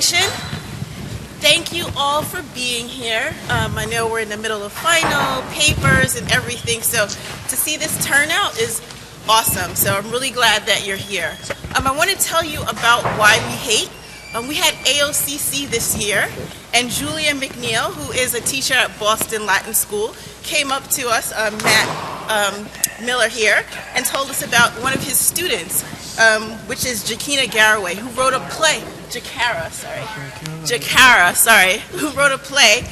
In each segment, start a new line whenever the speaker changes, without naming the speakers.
Thank you all for being here. I know we're in the middle of final papers and everything, so to see this turnout is awesome. So I'm really glad that you're here. I want to tell you about why we hate. We had AOCC this year, and Julia McNeil, who is a teacher at Boston Latin School, came up to us, Matt Miller here, and told us about one of his students, which is Jacarrea Garraway, who wrote a play. Jacarrea, who wrote a play,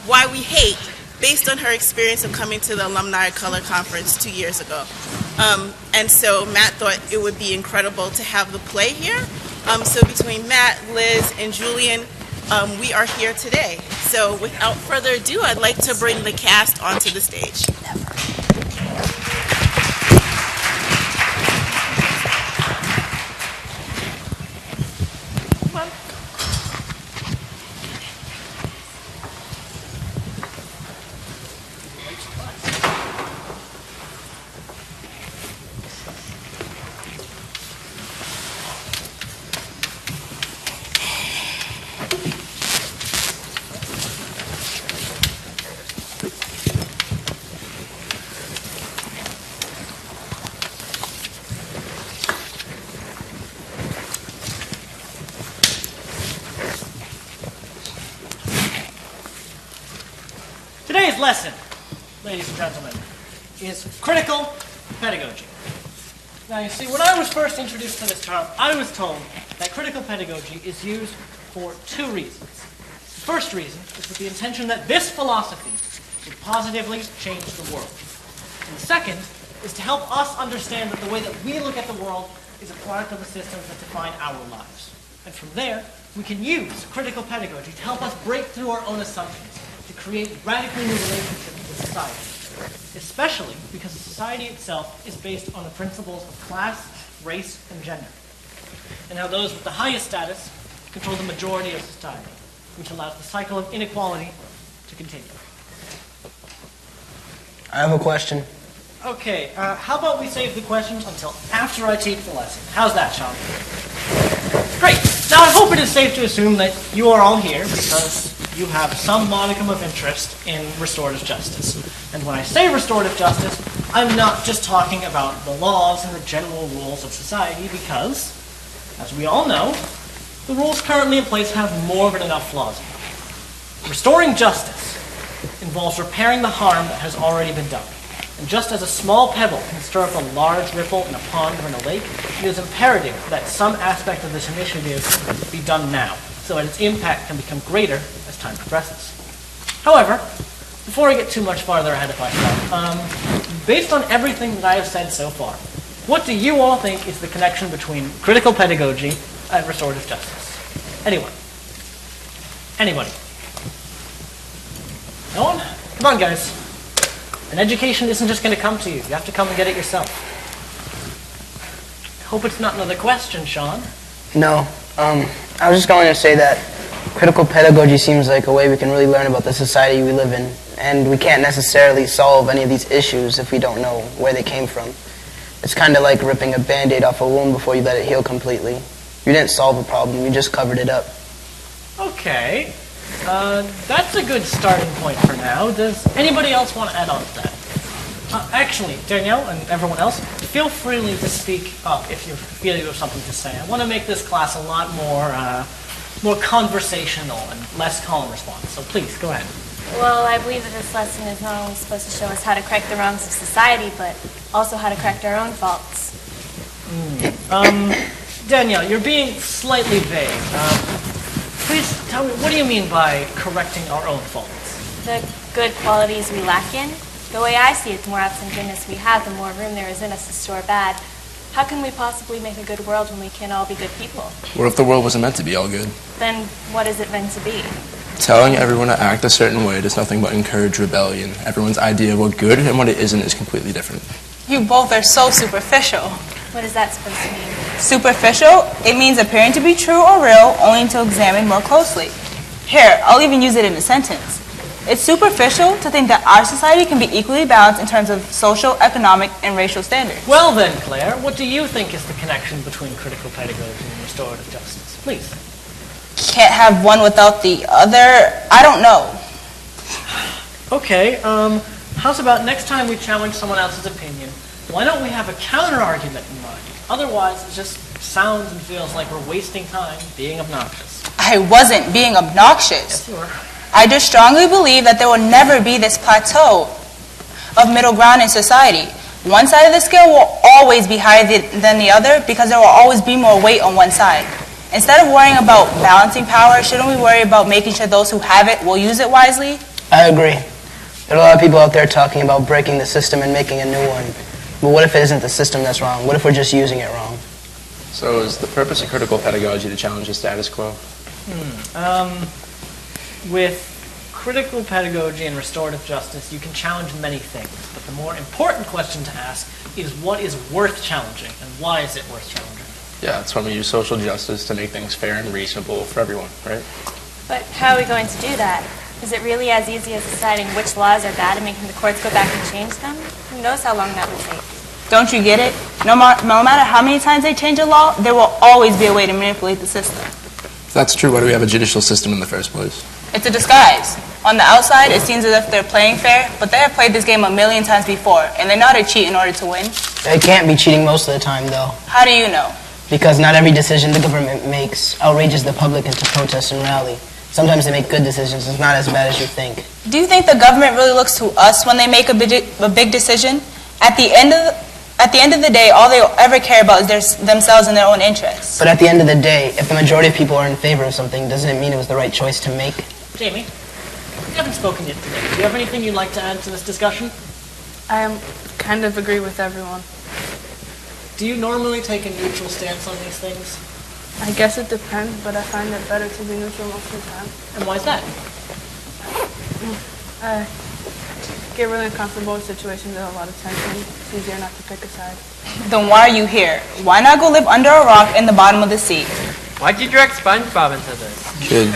Why We Hate, based on her experience of coming to the Alumni of Color Conference 2 years ago. And so Matt thought it would be incredible to have the play here. So between Matt, Liz, and Julian, we are here today. So without further ado, I'd like to bring the cast onto the stage.
Today's lesson, ladies and gentlemen, is critical pedagogy. Now you see, when I was first introduced to this term, I was told that critical pedagogy is used for two reasons. The first reason is with the intention that this philosophy would positively change the world. And the second is to help us understand that the way that we look at the world is a product of the systems that define our lives. And from there, we can use critical pedagogy to help us break through our own assumptions, to create radically new relationships with society, especially because society itself is based on the principles of class, race, and gender, and how those with the highest status control the majority of society, which allows the cycle of inequality to continue.
I have a question.
Okay, how about we save the questions until after I teach the lesson? How's that, Sean? Great. Now I hope it is safe to assume that you are all here because you have some modicum of interest in restorative justice. And when I say restorative justice, I'm not just talking about the laws and the general rules of society because, as we all know, the rules currently in place have more than enough flaws in them. Restoring justice involves repairing the harm that has already been done. And just as a small pebble can stir up a large ripple in a pond or in a lake, it is imperative that some aspect of this initiative be done now, so that its impact can become greater as time progresses. However, before I get too much farther ahead of myself, based on everything that I have said so far, what do you all think is the connection between critical pedagogy and restorative justice? Anyone? Anybody? No one? Come on, guys. An education isn't just going to come to you. You have to come and get it yourself. I hope it's not another question, Sean.
No. I was just going to say that critical pedagogy seems like a way we can really learn about the society we live in, and we can't necessarily solve any of these issues if we don't know where they came from. It's kind of like ripping a Band-Aid off a wound before you let it heal completely. You didn't solve a problem, you just covered it up.
Okay. That's a good starting point for now. Does anybody else want to add on to that? Actually, Danielle and everyone else, feel free to speak up if you feel you have something to say. I want to make this class a lot more conversational and less call and response. So please, go ahead.
Well, I believe that this lesson is not only supposed to show us how to correct the wrongs of society, but also how to correct our own faults.
Danielle, you're being slightly vague. Please tell me, what do you mean by correcting our own faults?
The good qualities we lack in. The way I see it, the more absent goodness we have, the more room there is in us to store bad. How can we possibly make a good world when we can't all be good people?
What if the world wasn't meant to be all good?
Then what is it meant to be?
Telling everyone to act a certain way does nothing but encourage rebellion. Everyone's idea of what good and what it isn't is completely different.
You both are so superficial.
What is that supposed to mean?
Superficial? It means appearing to be true or real only until examined more closely. Here, I'll even use it in a sentence. It's superficial to think that our society can be equally balanced in terms of social, economic, and racial standards.
Well then, Claire, what do you think is the connection between critical pedagogy and restorative justice? Please.
can't have one without the other. I don't know.
Okay, how's about next time we challenge someone else's opinion? Why don't we have a counter-argument in mind? Otherwise, it just sounds and feels like we're wasting time being obnoxious.
I wasn't being obnoxious.
Yes, you were.
I just strongly believe that there will never be this plateau of middle ground in society. One side of the scale will always be higher than the other because there will always be more weight on one side. Instead of worrying about balancing power, shouldn't we worry about making sure those who have it will use it wisely?
I agree. There are a lot of people out there talking about breaking the system and making a new one. But what if it isn't the system that's wrong? What if we're just using it wrong?
So is the purpose of critical pedagogy to challenge the status quo?
With critical pedagogy and restorative justice, you can challenge many things. But the more important question to ask is what is worth challenging and why is it worth challenging?
Yeah, that's when we use social justice to make things fair and reasonable for everyone, right?
But how are we going to do that? Is it really as easy as deciding which laws are bad and making the courts go back and change them? Who knows how long that would take?
Don't you get it? No matter how many times they change a law, there will always be a way to manipulate the system.
If that's true, why do we have a judicial system in the first place?
It's a disguise. On the outside, it seems as if they're playing fair, but they have played this game a million times before, and they know how to cheat in order to win.
They can't be cheating most of the time, though.
How do you know?
Because not every decision the government makes outrages the public into protest and rally. Sometimes they make good decisions. It's not as bad as you think.
Do you think the government really looks to us when they make a big decision? At the end of the day, all they ever care about is themselves and their own interests.
But at the end of the day, if the majority of people are in favor of something, doesn't it mean it was the right choice to make?
Jamie, you haven't spoken yet today. Do you have anything you'd like to add to this discussion?
I kind of agree with everyone.
Do you normally take a neutral stance on these things?
I guess it depends, but I find it better to be neutral most of the time.
And why is that?
I get really uncomfortable with situations with a lot of tension. It's easier not to pick a side.
Then why are you here? Why not go live under a rock in the bottom of the sea?
Why'd you drag SpongeBob into this?
Kid.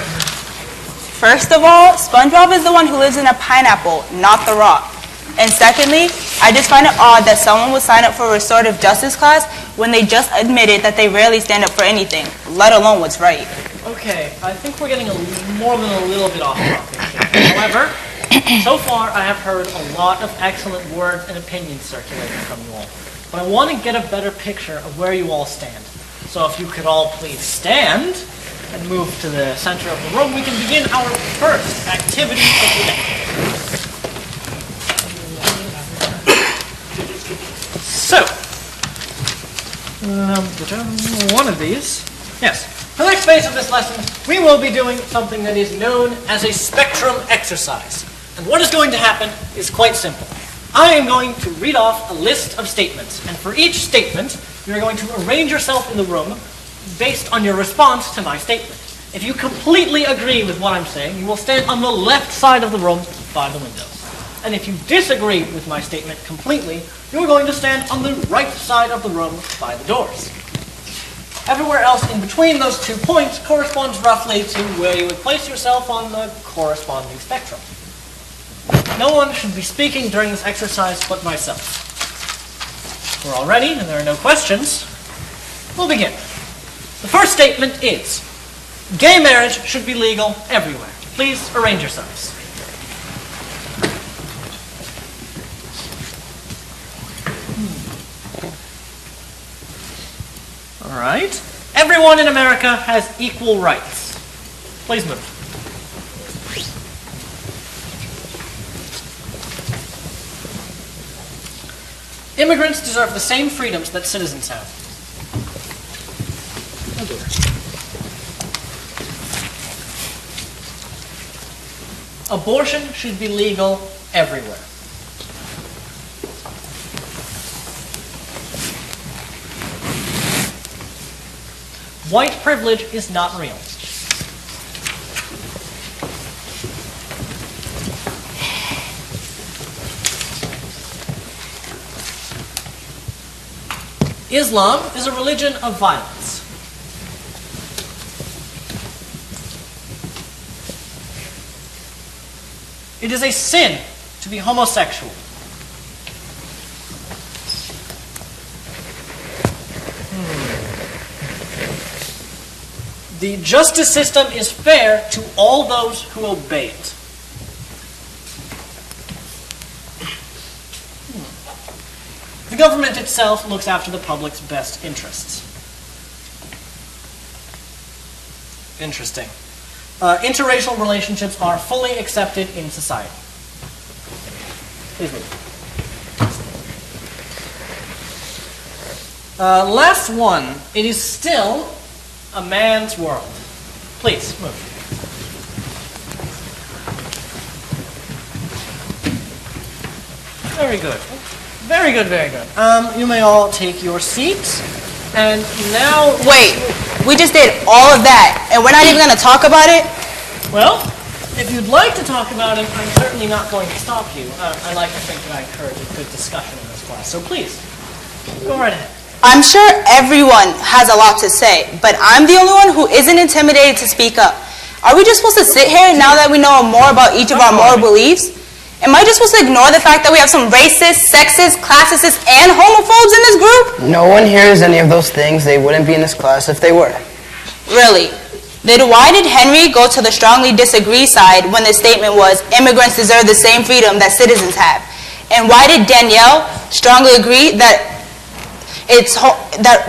First of all, SpongeBob is the one who lives in a pineapple, not the rock. And secondly, I just find it odd that someone would sign up for a restorative justice class when they just admitted that they rarely stand up for anything, let alone what's right.
Okay, I think we're getting more than a little bit off topic here. However, so far I have heard a lot of excellent words and opinions circulating from you all. But I want to get a better picture of where you all stand. So if you could all please stand and move to the center of the room, we can begin our first activity of the day. So, one of these. Yes. For the next phase of this lesson, we will be doing something that is known as a spectrum exercise. And what is going to happen is quite simple. I am going to read off a list of statements, and for each statement, you are going to arrange yourself in the room based on your response to my statement. If you completely agree with what I'm saying, you will stand on the left side of the room by the windows. And if you disagree with my statement completely, you're going to stand on the right side of the room by the doors. Everywhere else in between those 2 points corresponds roughly to where you would place yourself on the corresponding spectrum. No one should be speaking during this exercise but myself. We're all ready and there are no questions. We'll begin. The first statement is, gay marriage should be legal everywhere. Please arrange yourselves. All right. Everyone in America has equal rights. Please move. Immigrants deserve the same freedoms that citizens have. Abortion should be legal everywhere. White privilege is not real. Islam is a religion of violence. It is a sin to be homosexual. The justice system is fair to all those who obey it. The government itself looks after the public's best interests. Interesting. Interracial relationships are fully accepted in society. Please move. Last one. It is still a man's world. Please move. Very good. Very good, very good. You may all take your seats. And now...
Wait, we just did all of that, and we're not even going to talk about it?
Well, if you'd like to talk about it, I'm certainly not going to stop you. I like to think that I encourage a good discussion in this class, so please, go right ahead.
I'm sure everyone has a lot to say, but I'm the only one who isn't intimidated to speak up. Are we just supposed to sit here now that we know more about each of our moral beliefs? Am I just supposed to ignore the fact that we have some racists, sexists, classicists, and homophobes in this group?
No one here is any of those things. They wouldn't be in this class if they were.
Really? Then why did Henry go to the strongly disagree side when the statement was, immigrants deserve the same freedom that citizens have? And why did Danielle strongly agree that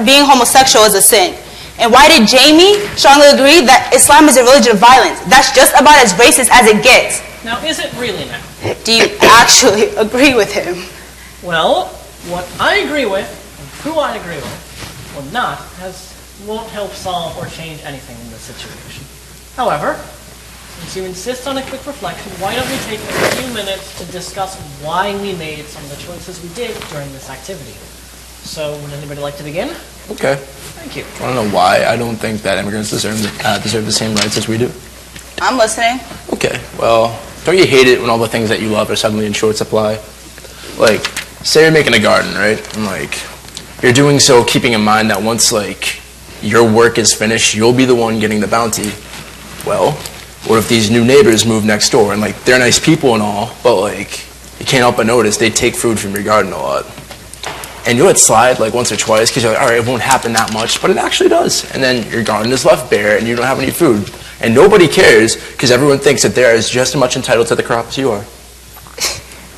being homosexual is a sin? And why did Jamie strongly agree that Islam is a religion of violence? That's just about as racist as it gets.
Now, is it really now?
Do you actually agree with him?
Well, what I agree with, and who I agree with, or not, won't help solve or change anything in this situation. However, since you insist on a quick reflection, why don't we take a few minutes to discuss why we made some of the choices we did during this activity. So, would anybody like to begin?
Okay.
Thank you.
I don't know why I don't think that immigrants deserve the same rights as we do.
I'm listening.
Okay, well, don't you hate it when all the things that you love are suddenly in short supply? Like, say you're making a garden, right? And like, you're doing so keeping in mind that once like your work is finished, you'll be the one getting the bounty. Well, what if these new neighbors move next door and like they're nice people and all, but like you can't help but notice they take food from your garden a lot. And you'll let slide like once or twice because you're like, all right, it won't happen that much, but it actually does. And then your garden is left bare and you don't have any food. And nobody cares because everyone thinks that they're just as much entitled to the crop as you are.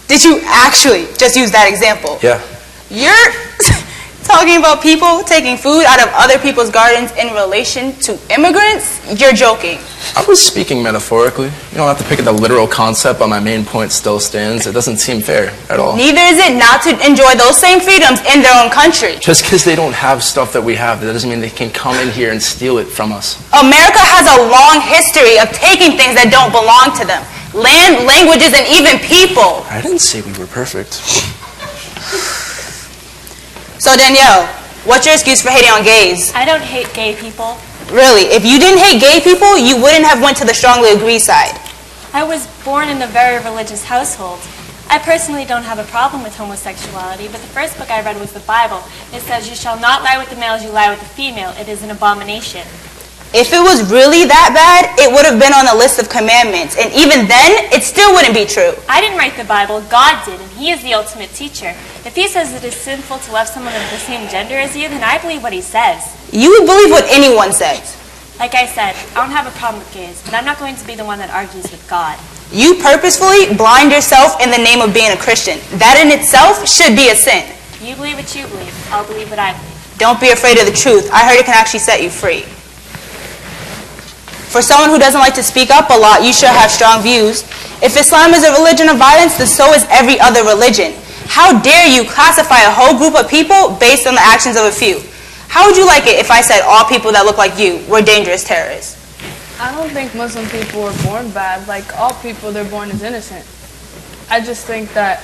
Did you actually just use that example?
Yeah.
You're talking about people taking food out of other people's gardens in relation to immigrants? You're joking.
I was speaking metaphorically. You don't have to pick at the literal concept, but my main point still stands. It doesn't seem fair at all.
Neither is it not to enjoy those same freedoms in their own country.
Just because they don't have stuff that we have, that doesn't mean they can come in here and steal it from us.
America has a long history of taking things that don't belong to them. Land, languages, and even people.
I didn't say we were perfect.
So Danielle, what's your excuse for hating on gays?
I don't hate gay people.
Really, if you didn't hate gay people, you wouldn't have went to the strongly agree side.
I was born in a very religious household. I personally don't have a problem with homosexuality, but the first book I read was the Bible. It says, you shall not lie with the male as you lie with the female. It is an abomination.
If it was really that bad, it would have been on the list of commandments, and even then, it still wouldn't be true.
I didn't write the Bible, God did, and He is the ultimate teacher. If He says it is sinful to love someone of the same gender as you, then I believe what He says.
You would believe what anyone says.
Like I said, I don't have a problem with gays, but I'm not going to be the one that argues with God.
You purposefully blind yourself in the name of being a Christian. That in itself should be a sin.
You believe what you believe, I'll believe what I believe.
Don't be afraid of the truth. I heard it can actually set you free. For someone who doesn't like to speak up a lot, you should have strong views. If Islam is a religion of violence, then so is every other religion. How dare you classify a whole group of people based on the actions of a few? How would you like it if I said all people that look like you were dangerous terrorists?
I don't think Muslim people were born bad. Like all people, they're born as innocent. I just think that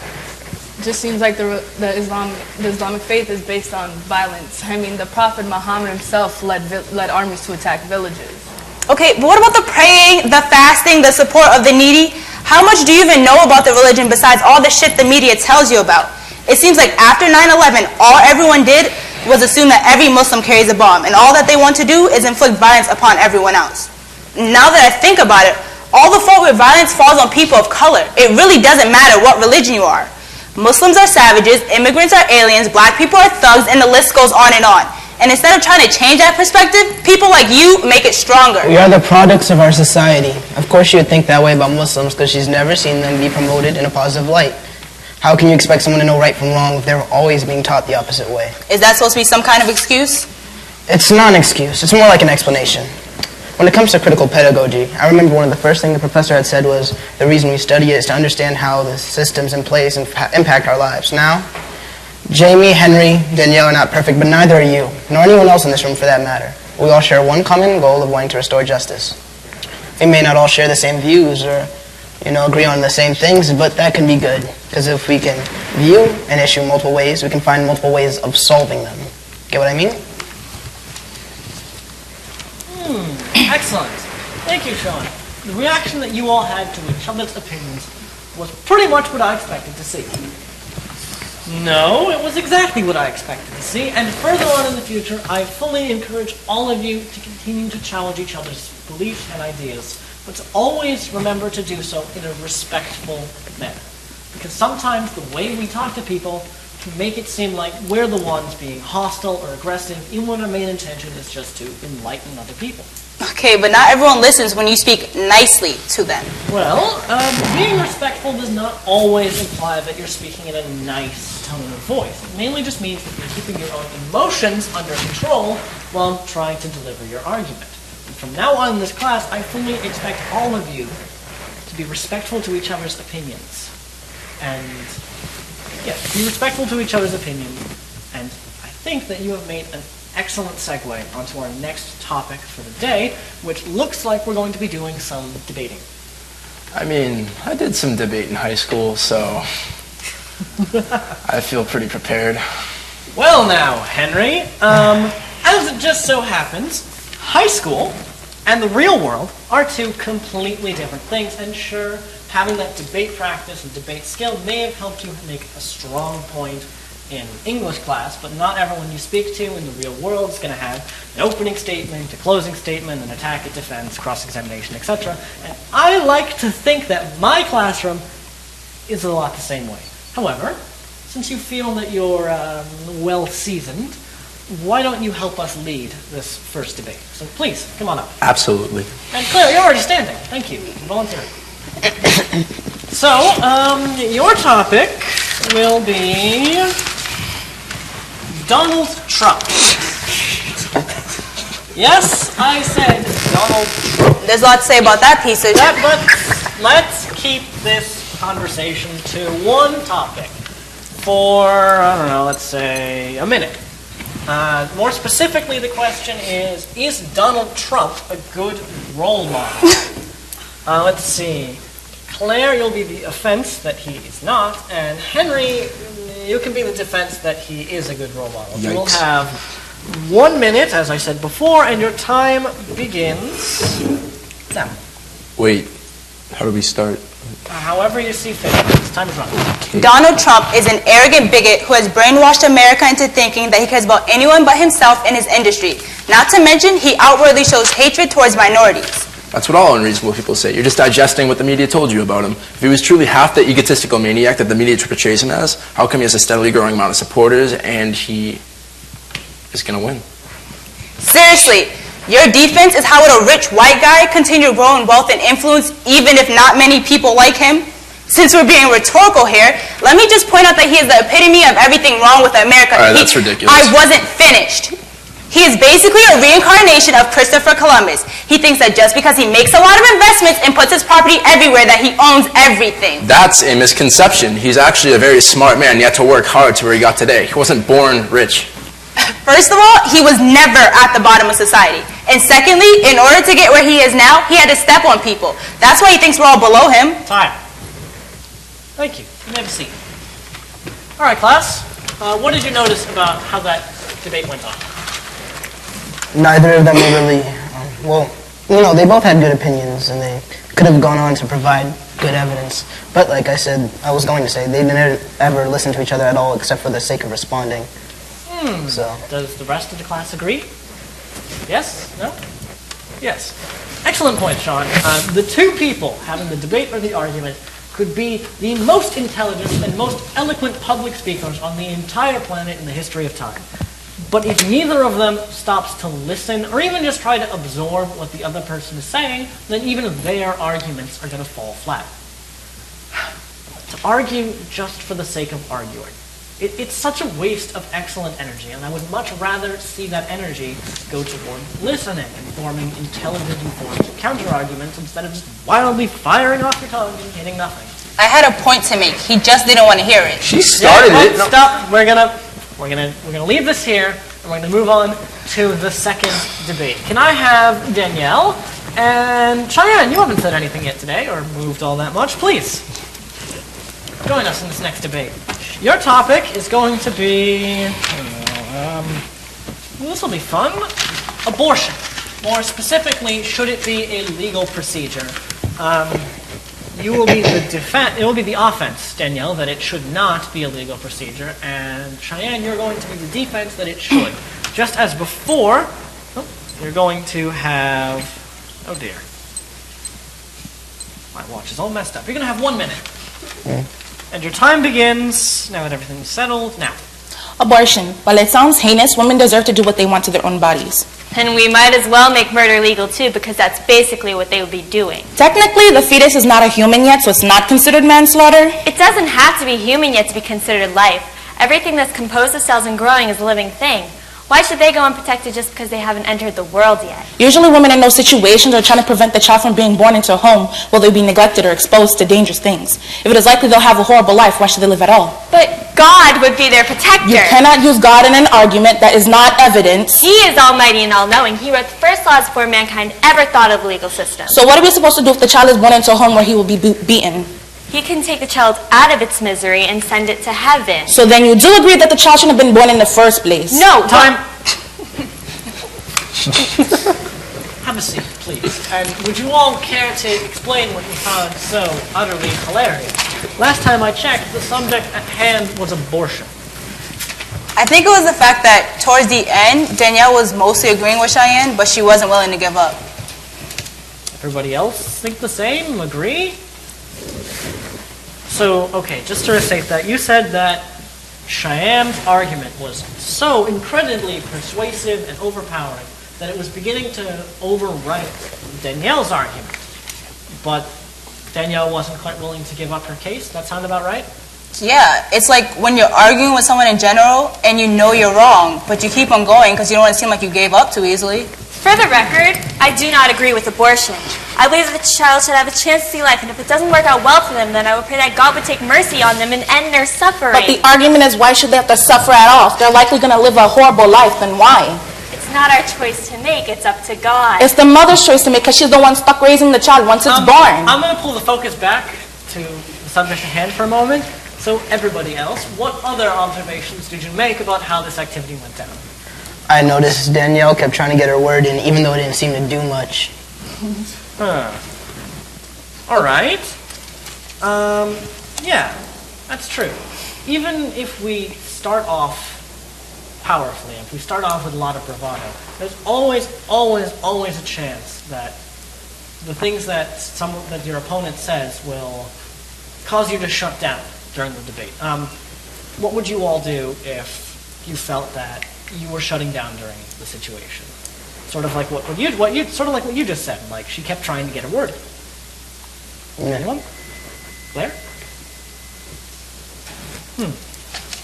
it just seems like the Islamic faith is based on violence. I mean, the Prophet Muhammad himself led armies to attack villages.
Okay, but what about the praying, the fasting, the support of the needy? How much do you even know about the religion besides all the shit the media tells you about? It seems like after 9/11, all everyone did was assume that every Muslim carries a bomb, and all that they want to do is inflict violence upon everyone else. Now that I think about it, all the fault with violence falls on people of color. It really doesn't matter what religion you are. Muslims are savages, immigrants are aliens, black people are thugs, and the list goes on. And instead of trying to change that perspective, people like you make it stronger.
We are the products of our society. Of course you would think that way about Muslims because she's never seen them be promoted in a positive light. How can you expect someone to know right from wrong if they're always being taught the opposite way?
Is that supposed to be some kind of excuse?
It's not an excuse. It's more like an explanation. When it comes to critical pedagogy, I remember one of the first things the professor had said was the reason we study it is to understand how the systems in place impact our lives. Now, Jamie, Henry, Danielle are not perfect, but neither are you, nor anyone else in this room for that matter. We all share one common goal of wanting to restore justice. We may not all share the same views or, agree on the same things, but that can be good, because if we can view an issue multiple ways, we can find multiple ways of solving them. Get what I mean?
Excellent. Thank you, Sean. The reaction that you all had to each other's opinions was pretty much what I expected to see. No, it was exactly what I expected to see, and further on in the future, I fully encourage all of you to continue to challenge each other's beliefs and ideas, but to always remember to do so in a respectful manner. Because sometimes the way we talk to people can make it seem like we're the ones being hostile or aggressive, even when our main intention is just to enlighten other people.
Okay, but not everyone listens when you speak nicely to them.
Well, being respectful does not always imply that you're speaking in a nice tone of voice. It mainly just means that you're keeping your own emotions under control while trying to deliver your argument. And from now on in this class, I fully expect all of you to be respectful to each other's opinions. And, yes, be respectful to each other's opinions. And I think that you have made an excellent segue onto our next topic for the day, which looks like we're going to be doing some debating.
I mean, I did some debate in high school, so I feel pretty prepared.
Well now, Henry, as it just so happens, high school and the real world are two completely different things, and sure, having that debate practice and debate skill may have helped you make a strong point in English class, but not everyone you speak to in the real world is going to have an opening statement, a closing statement, an attack, a defense, cross-examination, etc. And I like to think that my classroom is a lot the same way. However, since you feel that you're well-seasoned, why don't you help us lead this first debate? So please, come on up.
Absolutely.
And Claire, you're already standing. Thank you. Volunteering. So, your topic will be Donald Trump. Yes, I said Donald Trump.
There's a lot to say about that piece of...
But let's keep this conversation to one topic for, I don't know, let's say a minute. More specifically, the question is Donald Trump a good role model? Let's see. Claire, you'll be the offense that he is not, and Henry, you can be the defense that he is a good role model.
Yikes.
You will have 1 minute, as I said before, and your time begins now.
Wait, how do we start?
However you see fit. Time is running.
Okay.
Donald Trump is an arrogant bigot who has brainwashed America into thinking that he cares about anyone but himself and his industry. Not to mention, he outwardly shows hatred towards minorities.
That's what all unreasonable people say. You're just digesting what the media told you about him. If he was truly half the egotistical maniac that the media portrays him as, how come he has a steadily growing amount of supporters and he is going to win?
Seriously, your defense is how would a rich white guy continue to grow in wealth and influence even if not many people like him? Since we're being rhetorical here, let me just point out that he is the epitome of everything wrong with America.
All right, that's ridiculous.
I wasn't finished. He is basically a reincarnation of Christopher Columbus. He thinks that just because he makes a lot of investments and puts his property everywhere that he owns everything.
That's a misconception. He's actually a very smart man. He had to work hard to where he got today. He wasn't born rich.
First of all, he was never at the bottom of society. And secondly, in order to get where he is now, he had to step on people. That's why he thinks we're all below him.
Time. Thank you. You may have a seat. All right, class. What did you notice about how that debate went on?
Neither of them were really, they both had good opinions and they could have gone on to provide good evidence. But like I said, I was going to say, they didn't ever listen to each other at all except for the sake of responding. So.
Does the rest of the class agree? Yes? No? Yes. Excellent point, Sean. The two people having the debate or the argument could be the most intelligent and most eloquent public speakers on the entire planet in the history of time. But if neither of them stops to listen or even just try to absorb what the other person is saying, then even their arguments are going to fall flat. To argue just for the sake of arguing. It's such a waste of excellent energy, and I would much rather see that energy go toward listening and forming intelligent, informed counter-arguments instead of just wildly firing off your tongue and hitting nothing.
I had a point to make. He just didn't want to hear it.
She started it.
No. Stop. We're gonna leave this here, and we're gonna move on to the second debate. Can I have Danielle and Cheyenne? You haven't said anything yet today, or moved all that much. Please join us in this next debate. Your topic is going to be, this will be fun, abortion. More specifically, should it be a legal procedure? You will be the it will be the offense, Danielle, that it should not be a legal procedure, and Cheyenne, you're going to be the defense that it should. Just as before, you're going to have, oh dear, my watch is all messed up. You're going to have 1 minute. And your time begins, now that everything's settled, now.
Abortion. While it sounds heinous, women deserve to do what they want to their own bodies.
And we might as well make murder legal too, because that's basically what they would be doing.
Technically, the fetus is not a human yet, so it's not considered manslaughter.
It doesn't have to be human yet to be considered life. Everything that's composed of cells and growing is a living thing. Why should they go unprotected just because they haven't entered the world yet?
Usually women in those situations are trying to prevent the child from being born into a home where they'll be neglected or exposed to dangerous things. If it is likely they'll have a horrible life, why should they live at all?
But God would be their protector.
You cannot use God in an argument that is not evidence.
He is almighty and all-knowing. He wrote the first laws before mankind ever thought of a legal system.
So what are we supposed to do if the child is born into a home where he will be beaten?
He can take the child out of its misery and send it to heaven.
So then you do agree that the child shouldn't have been born in the first place?
No.
Time. Have a seat, please. And would you all care to explain what you found so utterly hilarious? Last time I checked, the subject at hand was abortion.
I think it was the fact that towards the end, Danielle was mostly agreeing with Cheyenne, but she wasn't willing to give up.
Everybody else think the same? Agree? So, okay, just to restate that, you said that Cheyenne's argument was so incredibly persuasive and overpowering that it was beginning to overwrite Danielle's argument. But Danielle wasn't quite willing to give up her case. That sound about right?
Yeah, it's like when you're arguing with someone in general and you know you're wrong, but you keep on going because you don't want to seem like you gave up too easily.
For the record, I do not agree with abortion. I believe that the child should have a chance to see life, and if it doesn't work out well for them, then I would pray that God would take mercy on them and end their suffering.
But the argument is, why should they have to suffer at all? If they're likely going to live a horrible life, then why?
It's not our choice to make, it's up to God.
It's the mother's choice to make because she's the one stuck raising the child once it's born.
I'm going to pull the focus back to the subject at hand for a moment. So everybody else, what other observations did you make about how this activity went down?
I noticed Danielle kept trying to get her word in, even though it didn't seem to do much.
All right. Yeah, that's true. Even if we start off powerfully, if we start off with a lot of bravado, there's always a chance that the things that your opponent says will cause you to shut down during the debate. What would you all do if you felt that you were shutting down during the situation? Sort of like what you just said. Like she kept trying to get a word. Anyone? Blair?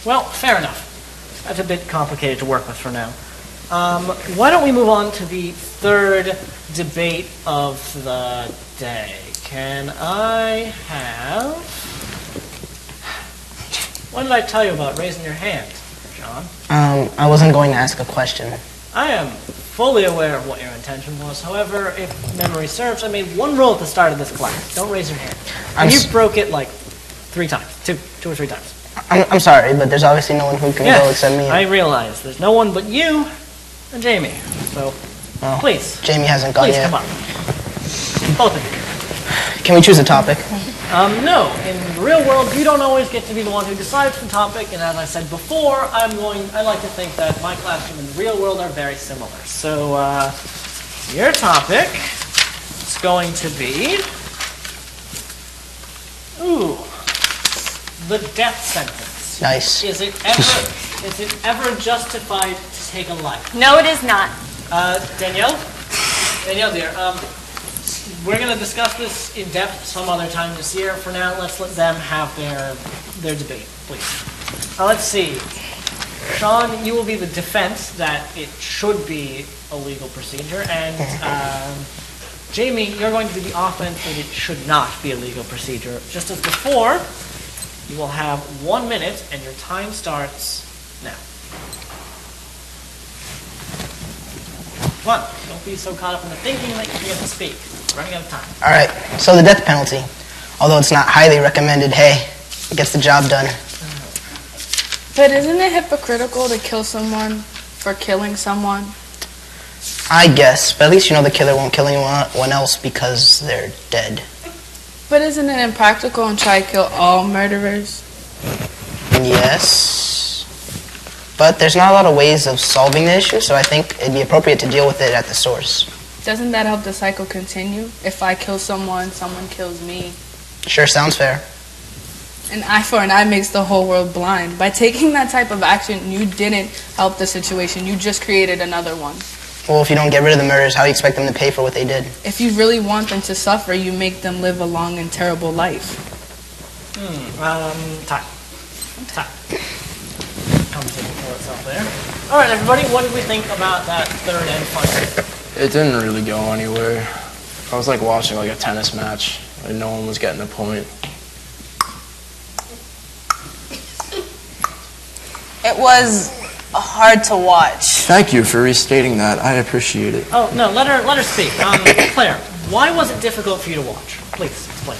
Well, fair enough. That's a bit complicated to work with for now. Why don't we move on to the third debate of the day? Can I have... What did I tell you about raising your hand, John?
I wasn't going to ask a question.
I am fully aware of what your intention was. However, if memory serves, I made one rule at the start of this class. Don't raise your hand. And you broke it like 3 times. Two or three times.
I'm sorry, but there's obviously no one who can go except me.
I realize. There's no one but you and Jamie. So, please.
Jamie hasn't gone yet.
Please come up. Both of you.
Can we choose a topic?
No. In the real world, you don't always get to be the one who decides the topic, and as I said before, I like to think that my classroom and the real world are very similar. So, your topic is going to be... the death sentence.
Nice.
Is it ever justified to take a life.
No, it is not.
Danielle? Danielle, dear, we're going to discuss this in depth some other time this year. For now, let's let them have their debate, please. Let's see. Sean, you will be the defense that it should be a legal procedure, and Jamie, you're going to be the offense that it should not be a legal procedure. Just as before, you will have 1 minute, and your time starts now. Come on, don't be so caught up in the thinking that you forget to speak. We're running out of time.
All right, so the death penalty, although it's not highly recommended, hey, it gets the job done.
But isn't it hypocritical to kill someone for killing someone?
I guess, but at least you know the killer won't kill anyone else because they're dead.
But isn't it impractical and try to kill all murderers?
Yes, but there's not a lot of ways of solving the issue, so I think it'd be appropriate to deal with it at the source.
Doesn't that help the cycle continue? If I kill someone, someone kills me.
Sure sounds fair.
An eye for an eye makes the whole world blind. By taking that type of action, you didn't help the situation. You just created another one.
Well, if you don't get rid of the murders, how do you expect them to pay for what they did?
If you really want them to suffer, you make them live a long and terrible life.
Time. Conversation for itself there. All right, everybody, what did we think about that third and final?
It didn't really go anywhere. I was like watching like a tennis match, and no one was getting a point.
It was hard to watch.
Thank you for restating that. I appreciate it.
Oh, no, let her speak. Claire, why was it difficult for you to watch? Please, explain.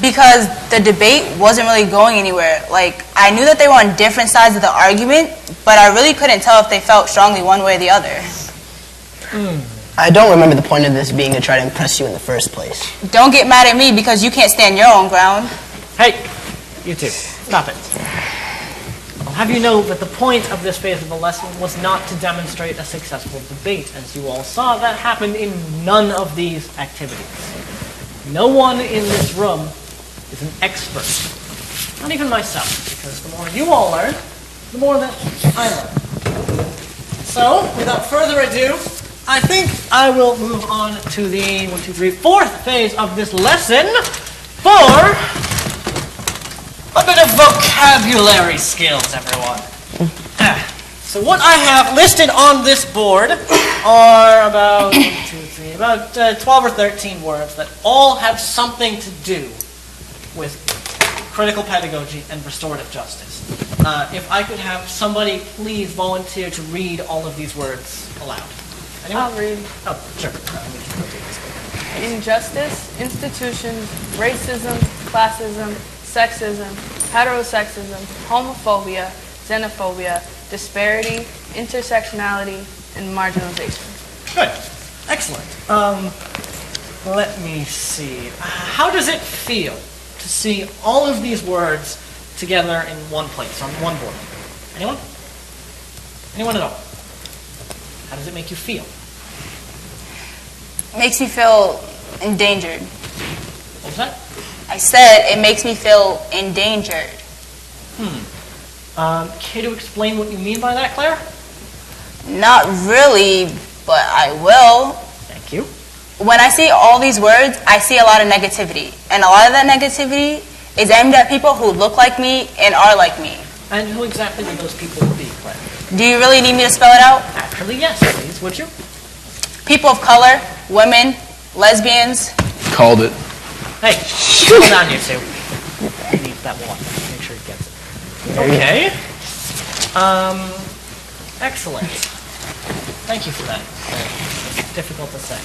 Because the debate wasn't really going anywhere. Like, I knew that they were on different sides of the argument, but I really couldn't tell if they felt strongly one way or the other.
I don't remember the point of this being to try to impress you in the first place.
Don't get mad at me because you can't stand your own ground.
Hey, you two, stop it. I'll have you know that the point of this phase of the lesson was not to demonstrate a successful debate. As you all saw, that happened in none of these activities. No one in this room is an expert. Not even myself, because the more you all learn, the more that I learn. So, without further ado, I think I will move on to the fourth phase of this lesson for a bit of vocabulary skills, everyone. So what I have listed on this board are about 12 or 13 words that all have something to do with critical pedagogy and restorative justice. If I could have somebody please volunteer to read all of these words aloud. Anyone?
I'll read.
Oh, sure.
Injustice, institutions, racism, classism, sexism, heterosexism, homophobia, xenophobia, disparity, intersectionality, and marginalization.
Good. Excellent. Let me see. How does it feel to see all of these words together in one place, on one board? Anyone? Anyone at all? How does it make you feel?
Makes me feel endangered.
What was that?
I said it makes me feel endangered.
Care to explain what you mean by that, Claire?
Not really, but I will.
Thank you.
When I see all these words, I see a lot of negativity. And a lot of that negativity is aimed at people who look like me and are like me.
And who exactly would those people be, Claire?
Do you really need me to spell it out?
Actually, yes, please, would you?
People of color, women, lesbians.
Called it.
Hey, hold down, you two. He needs that one. Make sure he gets it. Okay. Excellent. Thank you for that. It's difficult to say.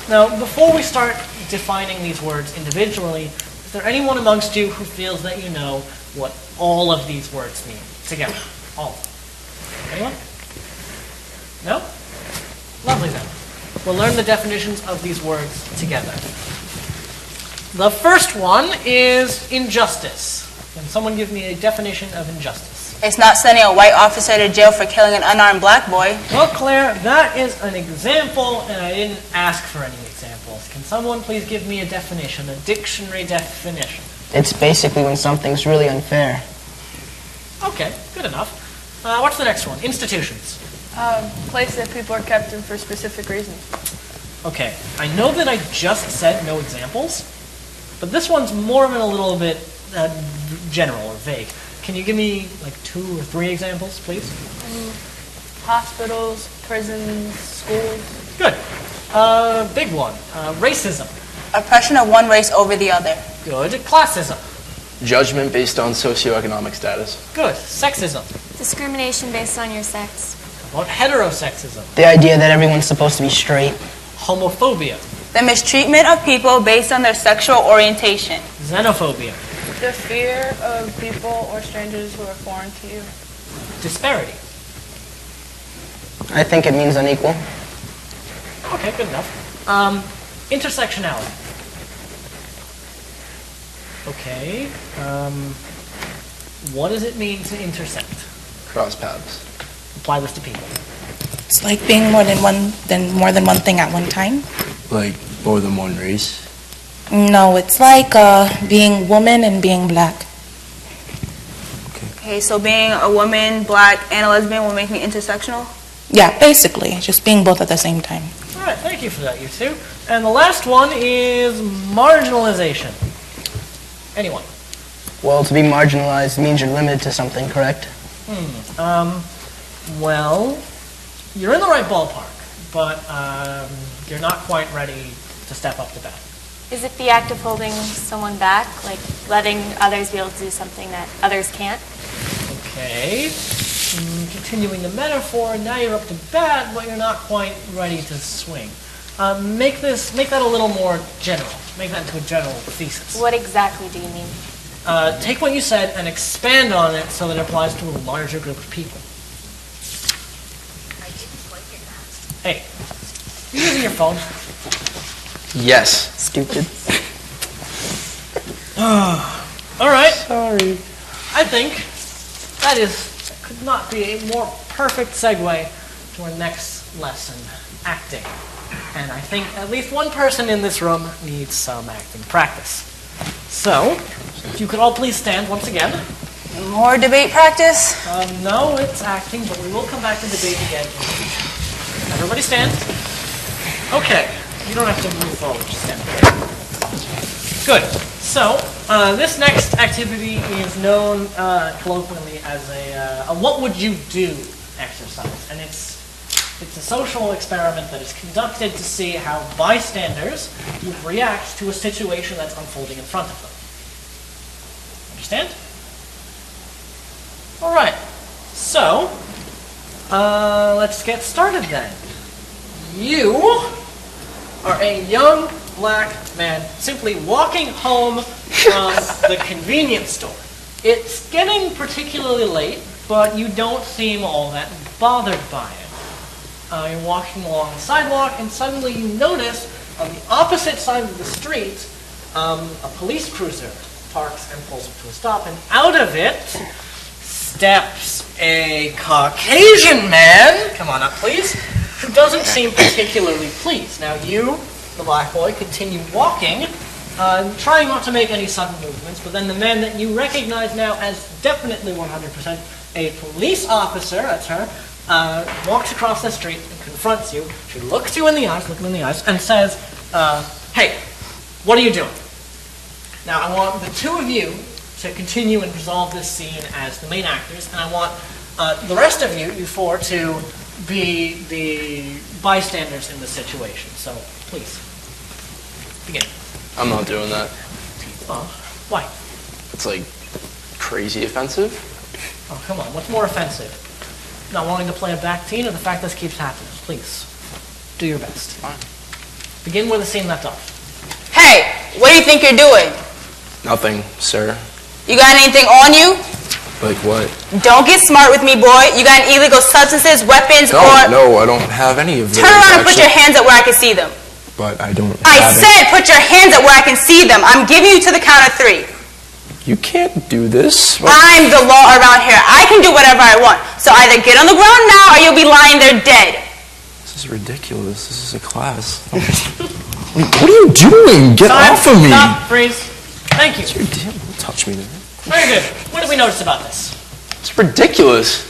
Now, before we start defining these words individually, is there anyone amongst you who feels that you know what all of these words mean together? All of them. Anyone? No? Lovely then. We'll learn the definitions of these words together. The first one is injustice. Can someone give me a definition of injustice?
It's not sending a white officer to jail for killing an unarmed black boy.
Well, Claire, that is an example, and I didn't ask for any examples. Can someone please give me a definition, a dictionary definition?
It's basically when something's really unfair.
Okay, good enough. What's the next one? Institutions.
Place that people are kept in for specific reasons.
Okay, I know that I just said no examples, but this one's more of a little bit general or vague. Can you give me like 2 or 3 examples, please?
Hospitals, prisons, schools.
Good. Big one. Racism.
Oppression of one race over the other.
Good. Classism.
Judgment based on socioeconomic status.
Good. Sexism.
Discrimination based on your sex.
What about heterosexism?
The idea that everyone's supposed to be straight.
Homophobia.
The mistreatment of people based on their sexual orientation.
Xenophobia.
The fear of people or strangers who are foreign to you.
Disparity.
I think it means unequal.
Okay, good enough. Intersectionality. Okay. What does it mean to intersect?
Cross paths.
Apply this to people.
It's like being more than one thing at one time.
Like more than one race.
No, it's like being woman and being black.
Okay, so being a woman, black, and a lesbian will make me intersectional?
Yeah, basically, just being both at the same time.
All right, thank you for that, you two. And the last one is marginalization. Anyone?
Well, to be marginalized means you're limited to something, correct?
Well, you're in the right ballpark, but you're not quite ready to step up to bat.
Is it the act of holding someone back, like letting others be able to do something that others can't?
Okay. Continuing the metaphor, now you're up to bat, but you're not quite ready to swing. Make that a little more general. Make that into a general thesis.
What exactly do you mean?
Take what you said and expand on it so that it applies to a larger group of people. Hey, you using your phone?
Yes.
Stupid.
All right.
Sorry.
I think that could not be a more perfect segue to our next lesson, acting. And I think at least one person in this room needs some acting practice. So, if you could all please stand once again.
More debate practice?
No, it's acting, but we will come back to debate again in the future. Everybody stand. Okay, you don't have to move forward, just stand. Good. So, this next activity is known colloquially as a what would you do exercise. And it's a social experiment that is conducted to see how bystanders would react to a situation that's unfolding in front of them. Understand? All right. So, let's get started then. You are a young black man simply walking home from the convenience store. It's getting particularly late, but you don't seem all that bothered by it. You're walking along the sidewalk, and suddenly you notice on the opposite side of the street, a police cruiser parks and pulls up to a stop, and out of it steps a Caucasian man, come on up please, who doesn't seem particularly pleased. Now you, the black boy, continue walking, trying not to make any sudden movements, but then the man that you recognize now as definitely 100% a police officer, that's her, walks across the street and confronts you. She looks you in the eyes, and says, hey, what are you doing? Now I want the two of you to continue and resolve this scene as the main actors, and I want the rest of you four, to be the bystanders in the situation. So, please, begin.
I'm not doing that.
Oh, why?
It's like crazy offensive.
Oh, come on, what's more offensive? Not wanting to play a back teen or the fact this keeps happening? Please, do your best.
Fine.
Begin where the scene left off.
Hey, what do you think you're doing?
Nothing, sir.
You got anything on you?
Like what?
Don't get smart with me, boy. You got any illegal substances, weapons, or...
No, I don't have any of those.
Turn around and put your hands up where I can see them.
But I don't
I said put your hands up where I can see them. I'm giving you to the count of 3.
You can't do this.
I'm the law around here. I can do whatever I want. So either get on the ground now or you'll be lying there dead.
This is ridiculous. This is a class. What are you doing? Get off of me.
Stop, freeze. Thank you.
Don't touch me there.
Very good. What did we notice about this?
It's ridiculous.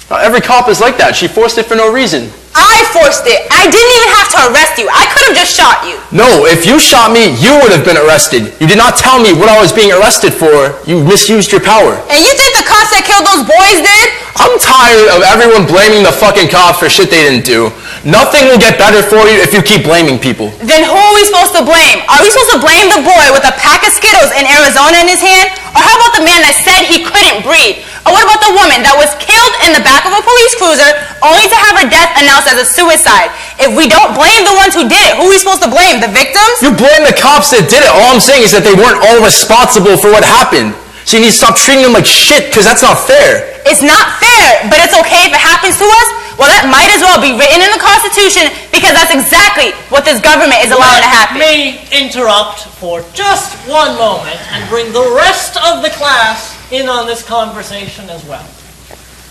Not every cop is like that. She forced it for no reason.
I forced it. I didn't even have to arrest you. I could have just shot you.
No, if you shot me, you would have been arrested. You did not tell me what I was being arrested for. You misused your power.
And you think the cops that killed those boys did?
I'm tired of everyone blaming the fucking cops for shit they didn't do. Nothing will get better for you if you keep blaming people.
Then who are we supposed to blame? Are we supposed to blame the boy with a pack of Skittles in Arizona in his hand? Or how about the man that said he couldn't breathe? Or what about the woman that was killed in the back of a police cruiser only to have her death announced as a suicide? If we don't blame the ones who did it, who are we supposed to blame? The victims?
You blame the cops that did it. All I'm saying is that they weren't all responsible for what happened. So you need to stop treating them like shit, because that's not fair.
It's not fair, but it's okay if it happens to us? Well, that might as well be written in the Constitution, because that's exactly what this government is allowing to happen.
Let me interrupt for just one moment and bring the rest of the class in on this conversation as well.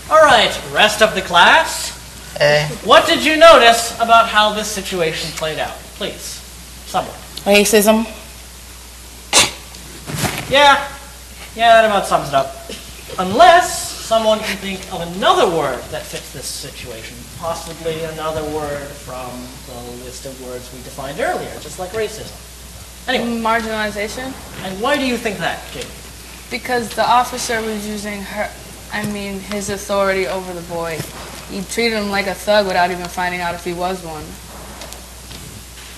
All right, rest of the class. What did you notice about how this situation played out? Please, someone.
Racism.
Yeah, that about sums it up. Unless someone can think of another word that fits this situation, possibly another word from the list of words we defined earlier, just like racism. Anyway.
Marginalization.
And why do you think that, Jamie?
Because the officer was using his authority over the boy. He treated him like a thug without even finding out if he was one.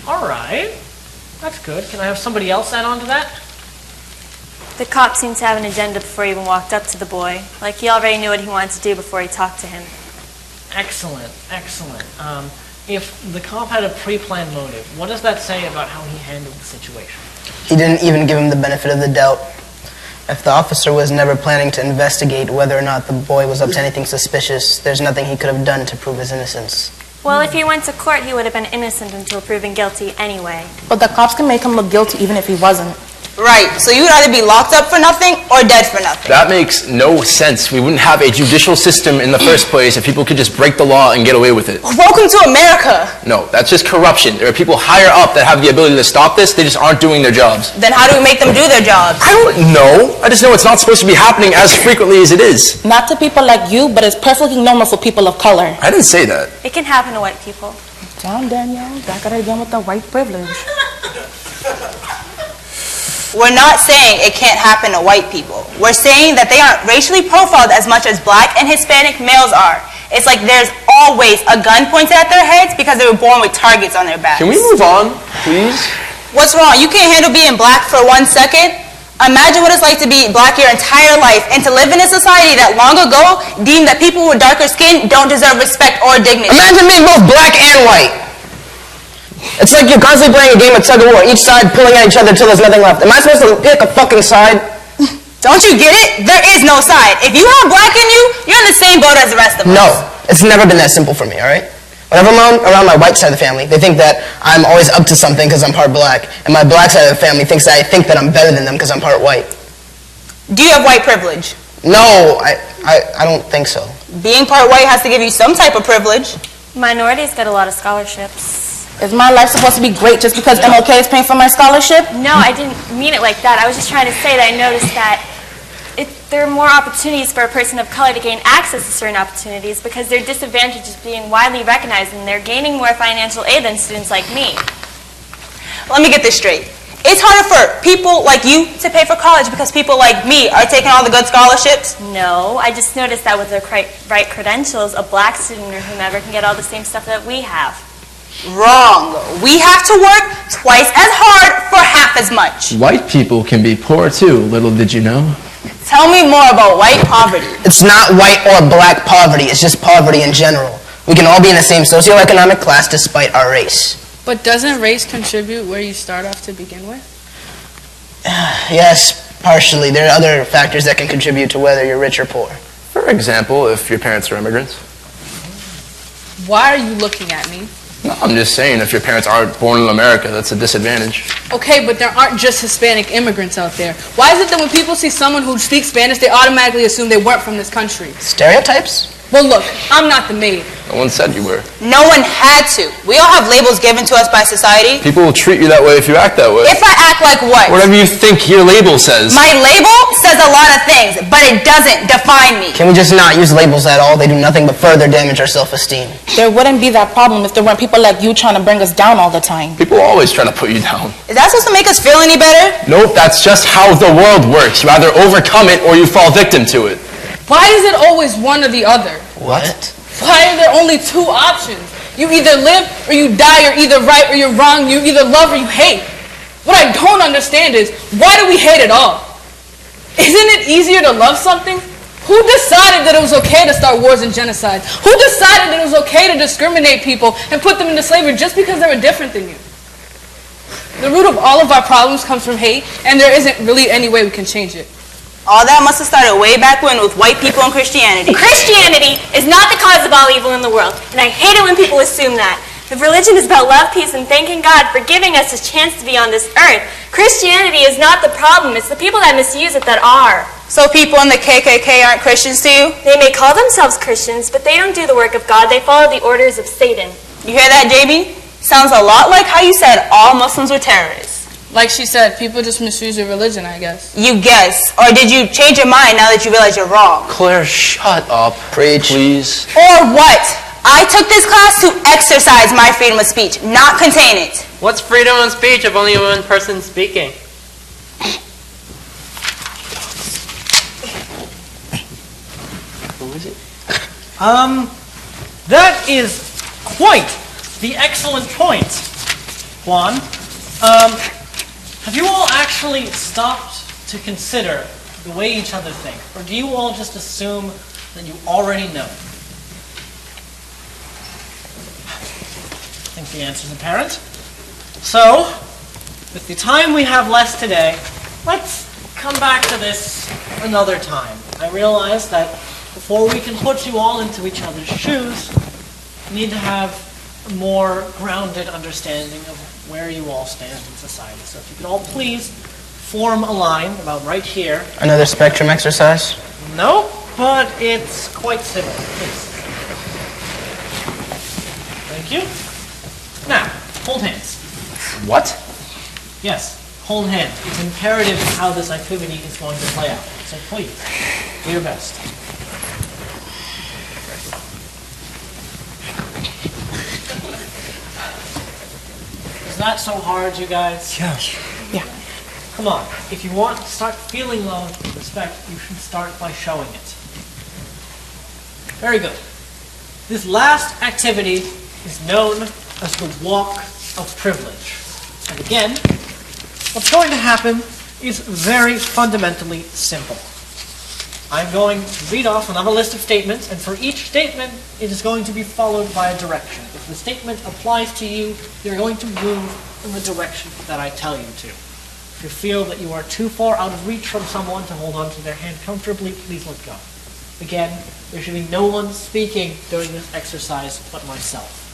All right. That's good. Can I have somebody else add on to that?
The cop seemed to have an agenda before he even walked up to the boy. Like he already knew what he wanted to do before he talked to him.
Excellent, excellent. If the cop had a pre-planned motive, what does that say about how he handled the situation?
He didn't even give him the benefit of the doubt. If the officer was never planning to investigate whether or not the boy was up to anything suspicious, there's nothing he could have done to prove his innocence.
Well, if he went to court, he would have been innocent until proven guilty anyway.
But the cops can make him look guilty even if he wasn't.
Right, so you would either be locked up for nothing or dead for nothing.
That makes no sense. We wouldn't have a judicial system in the first place if people could just break the law and get away with it.
Welcome to America.
No, that's just corruption. There are people higher up that have the ability to stop this. They just aren't doing their jobs.
Then how do we make them do their jobs?
I don't know. I just know it's not supposed to be happening as frequently as it is.
Not to people like you, but it's perfectly normal for people of color.
I didn't say that.
It can happen to white people.
John Daniel, back at it again with the white privilege.
We're not saying it can't happen to white people. We're saying that they aren't racially profiled as much as black and Hispanic males are. It's like there's always a gun pointed at their heads because they were born with targets on their backs.
Can we move on, please?
What's wrong? You can't handle being black for 1 second? Imagine what it's like to be black your entire life and to live in a society that long ago deemed that people with darker skin don't deserve respect or dignity.
Imagine being both black and white. It's like you're constantly playing a game of tug of war, each side pulling at each other until there's nothing left. Am I supposed to pick a fucking side?
Don't you get it? There is no side. If you have black in you, you're in the same boat as the rest of us.
No, it's never been that simple for me, all right? Whenever I'm around my white side of the family, they think that I'm always up to something because I'm part black, and my black side of the family thinks that I think that I'm better than them because I'm part white.
Do you have white privilege?
No, I don't think so.
Being part white has to give you some type of privilege.
Minorities get a lot of scholarships.
Is my life supposed to be great just because MLK is paying for my scholarship?
No, I didn't mean it like that. I was just trying to say that I noticed that there are more opportunities for a person of color to gain access to certain opportunities because their disadvantage is being widely recognized and they're gaining more financial aid than students like me.
Let me get this straight. It's harder for people like you to pay for college because people like me are taking all the good scholarships?
No, I just noticed that with the right credentials, a black student or whomever can get all the same stuff that we have.
Wrong. We have to work twice as hard for half as much.
White people can be poor too, little did you know.
Tell me more about white poverty.
It's not white or black poverty, it's just poverty in general. We can all be in the same socioeconomic class despite our race.
But doesn't race contribute where you start off to begin with?
Yes, partially. There are other factors that can contribute to whether you're rich or poor.
For example, if your parents are immigrants.
Why are you looking at me?
No, I'm just saying, if your parents aren't born in America, that's a disadvantage.
Okay, but there aren't just Hispanic immigrants out there. Why is it that when people see someone who speaks Spanish, they automatically assume they weren't from this country?
Stereotypes?
Well, look, I'm not the maid.
No one said you were.
No one had to. We all have labels given to us by society.
People will treat you that way if you act that way.
If I act like what?
Whatever you think your label says.
My label says a lot of things, but it doesn't define me.
Can we just not use labels at all? They do nothing but further damage our self-esteem.
There wouldn't be that problem if there weren't people like you trying to bring us down all the time.
People always try to put you down.
Is that supposed to make us feel any better?
Nope, that's just how the world works. You either overcome it or you fall victim to it.
Why is it always one or the other?
What?
Why are there only two options? You either live or you die. You're either right or you're wrong. You either love or you hate. What I don't understand is, why do we hate at all? Isn't it easier to love something? Who decided that it was okay to start wars and genocides? Who decided that it was okay to discriminate people and put them into slavery just because they were different than you? The root of all of our problems comes from hate, and there isn't really any way we can change it.
All that must have started way back when with white people and Christianity.
Christianity is not the cause of all evil in the world, and I hate it when people assume that. If religion is about love, peace, and thanking God for giving us a chance to be on this earth, Christianity is not the problem. It's the people that misuse it that are.
So people in the KKK aren't Christians to you?
They may call themselves Christians, but they don't do the work of God. They follow the orders of Satan.
You hear that, JB? Sounds a lot like how you said all Muslims were terrorists.
Like she said, people just misuse your religion, I guess.
You guess. Or did you change your mind now that you realize you're wrong?
Claire, shut up.
Preach.
Please.
Or what? I took this class to exercise my freedom of speech, not contain it.
What's freedom of speech if only one person's speaking?
Who is it?
That is quite the excellent point, Juan. Have you all actually stopped to consider the way each other think? Or do you all just assume that you already know? I think the answer is apparent. So, with the time we have left today, let's come back to this another time. I realize that before we can put you all into each other's shoes, we need to have a more grounded understanding of where you all stand in society. So if you could all please form a line about right here.
Another spectrum exercise?
No, but it's quite similar. Please. Thank you. Now, hold hands.
What?
Yes, hold hands. It's imperative how this activity is going to play out. So please, do your best. Is that so hard, you guys?
Yes.
Yeah.
Come on. If you want to start feeling love and respect, you should start by showing it. Very good. This last activity is known as the walk of privilege. And again, what's going to happen is very fundamentally simple. I'm going to read off another list of statements, and for each statement, it is going to be followed by a direction. If the statement applies to you, you're going to move in the direction that I tell you to. If you feel that you are too far out of reach from someone to hold on to their hand comfortably, please let go. Again, there should be no one speaking during this exercise but myself.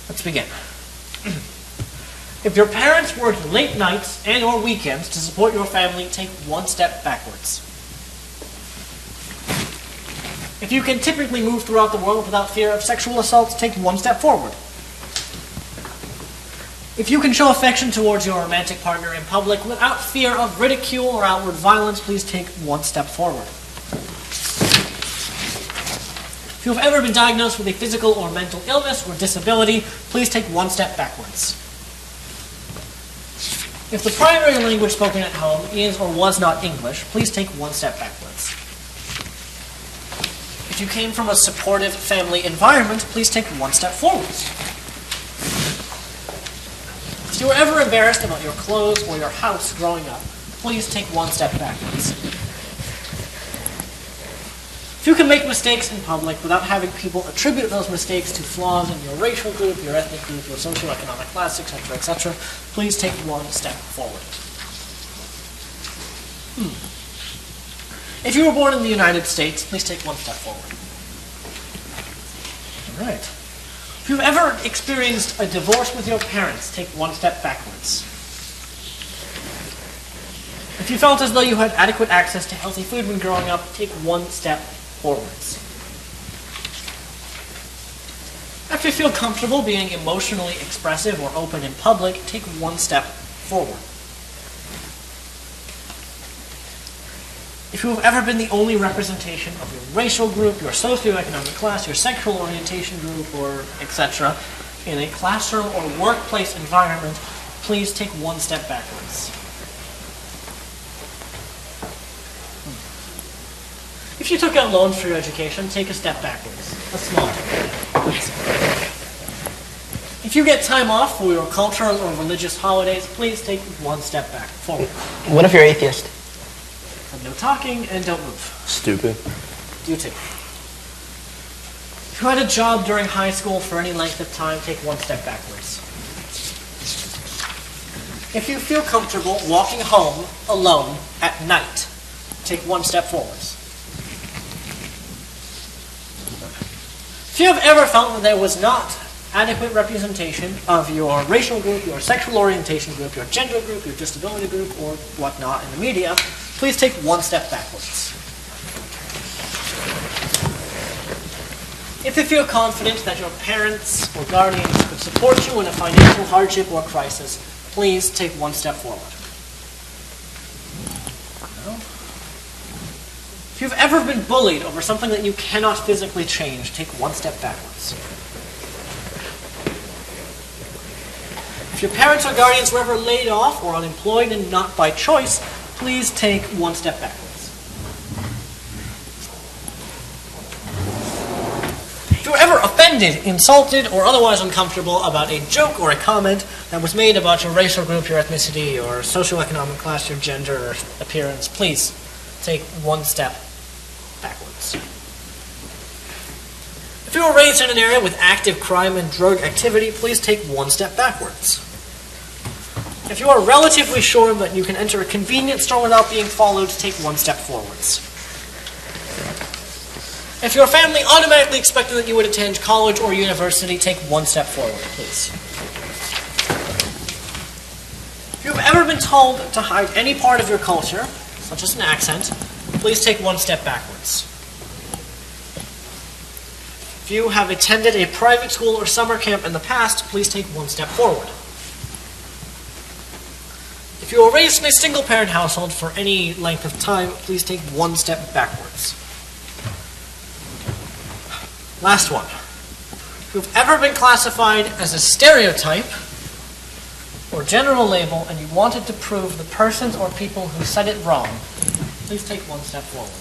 Let's begin. If your parents work late nights and or weekends to support your family, take one step backwards. If you can typically move throughout the world without fear of sexual assaults, take one step forward. If you can show affection towards your romantic partner in public without fear of ridicule or outward violence, please take one step forward. If you have ever been diagnosed with a physical or mental illness or disability, please take one step backwards. If the primary language spoken at home is or was not English, please take one step backwards. If you came from a supportive family environment, please take one step forwards. If you were ever embarrassed about your clothes or your house growing up, please take one step backwards. If you can make mistakes in public without having people attribute those mistakes to flaws in your racial group, your ethnic group, your socioeconomic class, etc., please take one step forward. If you were born in the United States, please take one step forward. All right. If you've ever experienced a divorce with your parents, take one step backwards. If you felt as though you had adequate access to healthy food when growing up, take one step forwards. If you feel comfortable being emotionally expressive or open in public, take one step forward. If you have ever been the only representation of your racial group, your socioeconomic class, your sexual orientation group, or etc., in a classroom or workplace environment, please take one step backwards. If you took out loans for your education, take a step backwards. A small step, please. If you get time off for your cultural or religious holidays, please take one step back forward.
What if you're atheist?
No talking and don't move.
Stupid.
You too. If you had a job during high school for any length of time, take one step backwards. If you feel comfortable walking home alone at night, take one step forwards. If you have ever felt that there was not adequate representation of your racial group, your sexual orientation group, your gender group, your disability group, or whatnot in the media, please take one step backwards. If you feel confident that your parents or guardians could support you in a financial hardship or crisis, please take one step forward. No. If you've ever been bullied over something that you cannot physically change, take one step backwards. If your parents or guardians were ever laid off or unemployed and not by choice, please take one step backwards. If you were ever offended, insulted, or otherwise uncomfortable about a joke or a comment that was made about your racial group, your ethnicity, your socioeconomic class, your gender, or appearance, please take one step backwards. If you were raised in an area with active crime and drug activity, please take one step backwards. If you are relatively sure that you can enter a convenience store without being followed, take one step forwards. If your family automatically expected that you would attend college or university, take one step forward, please. If you've ever been told to hide any part of your culture, such as an accent, please take one step backwards. If you have attended a private school or summer camp in the past, please take one step forward. If you were raised in a single-parent household for any length of time, please take one step backwards. Last one. If you've ever been classified as a stereotype or general label and you wanted to prove the persons or people who said it wrong, please take one step forward.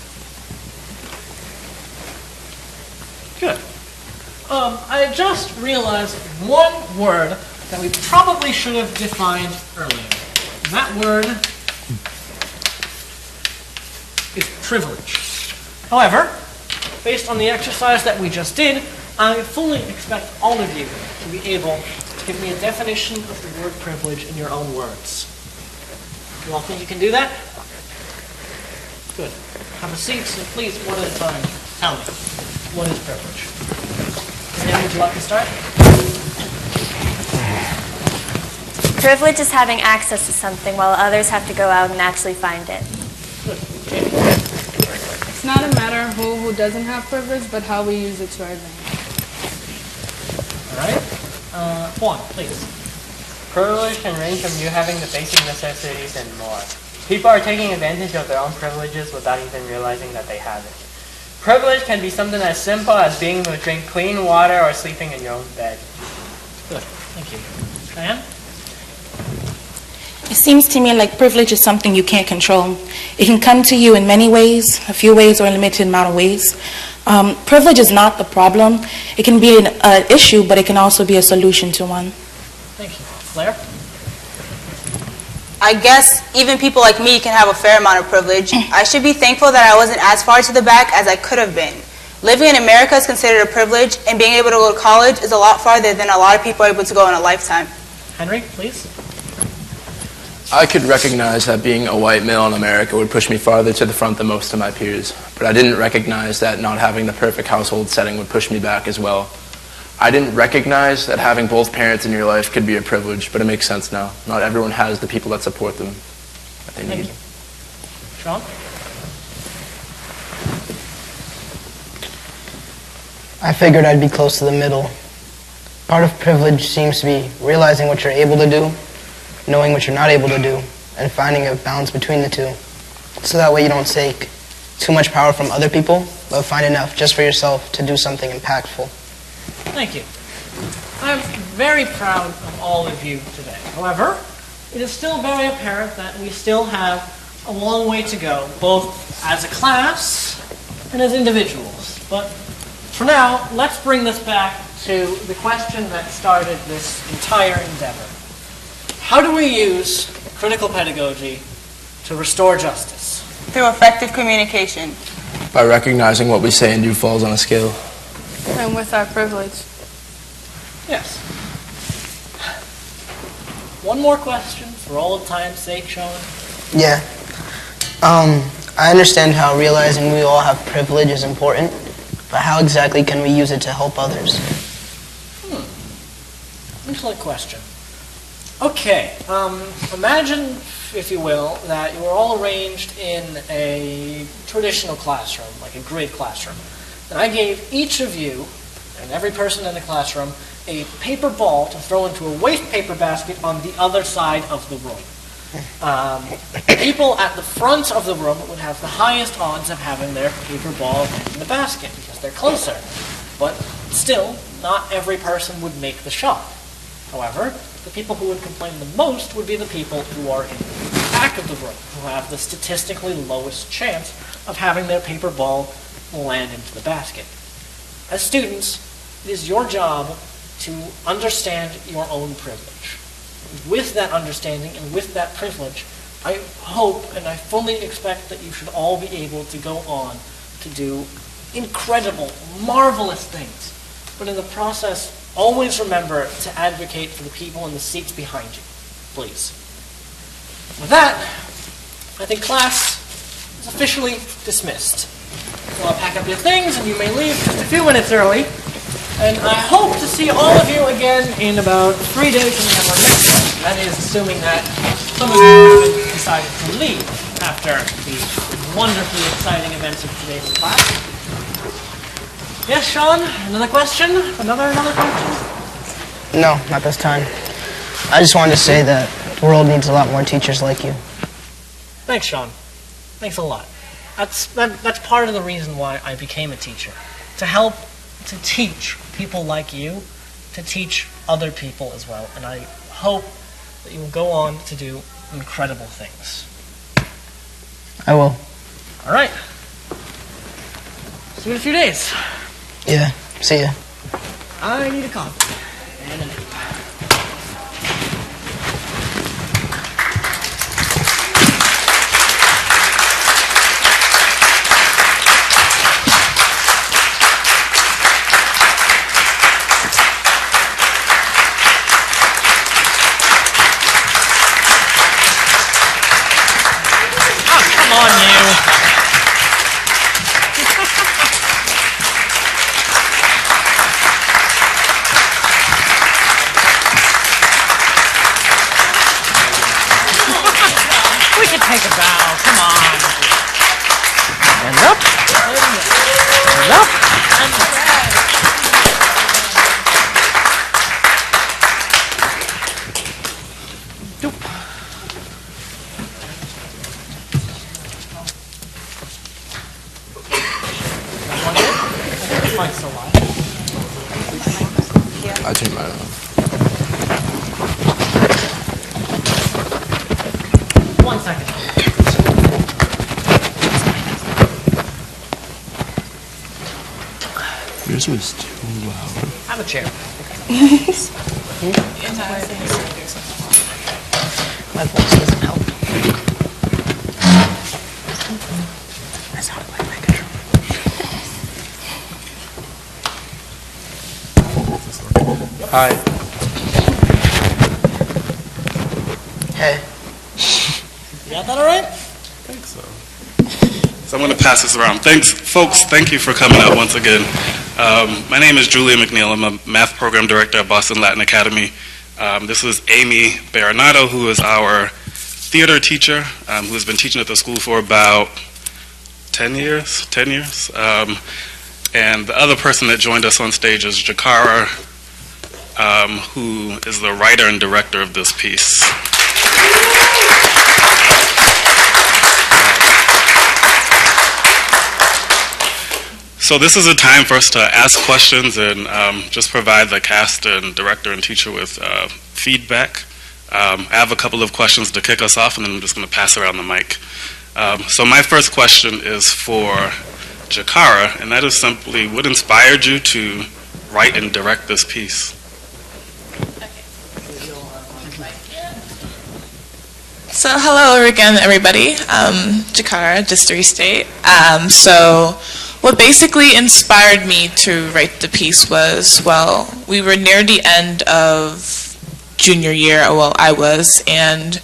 Good. I just realized one word that we probably should have defined earlier. That word is privilege. However, based on the exercise that we just did, I fully expect all of you to be able to give me a definition of the word privilege in your own words. You all think you can do that? Good. Have a seat, so please, one at a time, tell me, what is privilege? Sam, would you like to start?
Privilege is having access to something while others have to go out and actually find it.
Good. Jamie?
It's not a matter of who doesn't have privilege, but how we use it to our advantage.
All right. Juan, please.
Privilege can range from you having the basic necessities and more. People are taking advantage of their own privileges without even realizing that they have it. Privilege can be something as simple as being able to drink clean water or sleeping in your own bed.
Good. Thank you. Diane?
It seems to me like privilege is something you can't control. It can come to you in many ways, a few ways or a limited amount of ways. Privilege is not the problem. It can be an issue, but it can also be a solution to one.
Thank you. Claire?
I guess even people like me can have a fair amount of privilege. I should be thankful that I wasn't as far to the back as I could have been. Living in America is considered a privilege, and being able to go to college is a lot farther than a lot of people are able to go in a lifetime.
Henry, please.
I could recognize that being a white male in America would push me farther to the front than most of my peers, but I didn't recognize that not having the perfect household setting would push me back as well. I didn't recognize that having both parents in your life could be a privilege, but it makes sense now. Not everyone has the people that support them that they need.
Sean?
I figured I'd be close to the middle. Part of privilege seems to be realizing what you're able to do, knowing what you're not able to do, and finding a balance between the two. So that way you don't take too much power from other people, but find enough just for yourself to do something impactful.
Thank you. I'm very proud of all of you today. However, it is still very apparent that we still have a long way to go, both as a class and as individuals. But for now, let's bring this back to the question that started this entire endeavor. How do we use critical pedagogy to restore justice?
Through effective communication.
By recognizing what we say and do falls on a scale.
And with our privilege.
Yes. One more question for all of time's sake, Sean.
Yeah. I understand how realizing we all have privilege is important, but how exactly can we use it to help others?
Excellent question. Okay, imagine, if you will, that you are all arranged in a traditional classroom, like a grid classroom. And I gave each of you, and every person in the classroom, a paper ball to throw into a waste paper basket on the other side of the room. People at the front of the room would have the highest odds of having their paper ball in the basket because they're closer. But still, not every person would make the shot. However, the people who would complain the most would be the people who are in the back of the room, who have the statistically lowest chance of having their paper ball land into the basket. As students, it is your job to understand your own privilege. With that understanding and with that privilege, I hope and I fully expect that you should all be able to go on to do incredible, marvelous things. But in the process, always remember to advocate for the people in the seats behind you, please. With that, I think class is officially dismissed. So I'll pack up your things and you may leave just a few minutes early. And I hope to see all of you again in about 3 days when we have our next one. That is assuming that some of you haven't decided to leave after the wonderfully exciting events of today's class. Yes, Sean, another question? Another question?
No, not this time. I just wanted to say that the world needs a lot more teachers like you.
Thanks, Sean. Thanks a lot. That's part of the reason why I became a teacher. To help to teach people like you, to teach other people as well. And I hope that you will go on to do incredible things.
I will.
All right. See you in a few days.
Yeah, see ya.
I need a coffee and a nap. Take a bow, come on. And up. And up. And doop.
I turned mine on.
1 second.
Yours was too loud.
Have a chair.
My voice doesn't help. I sound like my control.
Hi.
Hey.
You got that all right?
I think so. So I'm going to pass this around. Thanks, folks. Thank you for coming out once again. My name is Julia McNeil. I'm a math program director at Boston Latin Academy. This is Amy Baronato, who is our theater teacher, who has been teaching at the school for about 10 years. And the other person that joined us on stage is Jacarrea who is the writer and director of this piece. So this is a time for us to ask questions and just provide the cast and director and teacher with feedback. I have a couple of questions to kick us off, and then I'm just going to pass around the mic. So my first question is for Jacarrea, and that is simply, what inspired you to write and direct this piece?
So hello again, everybody. Jacarrea, just to restate. So what basically inspired me to write the piece was, well, we were near the end of junior year, well, I was, and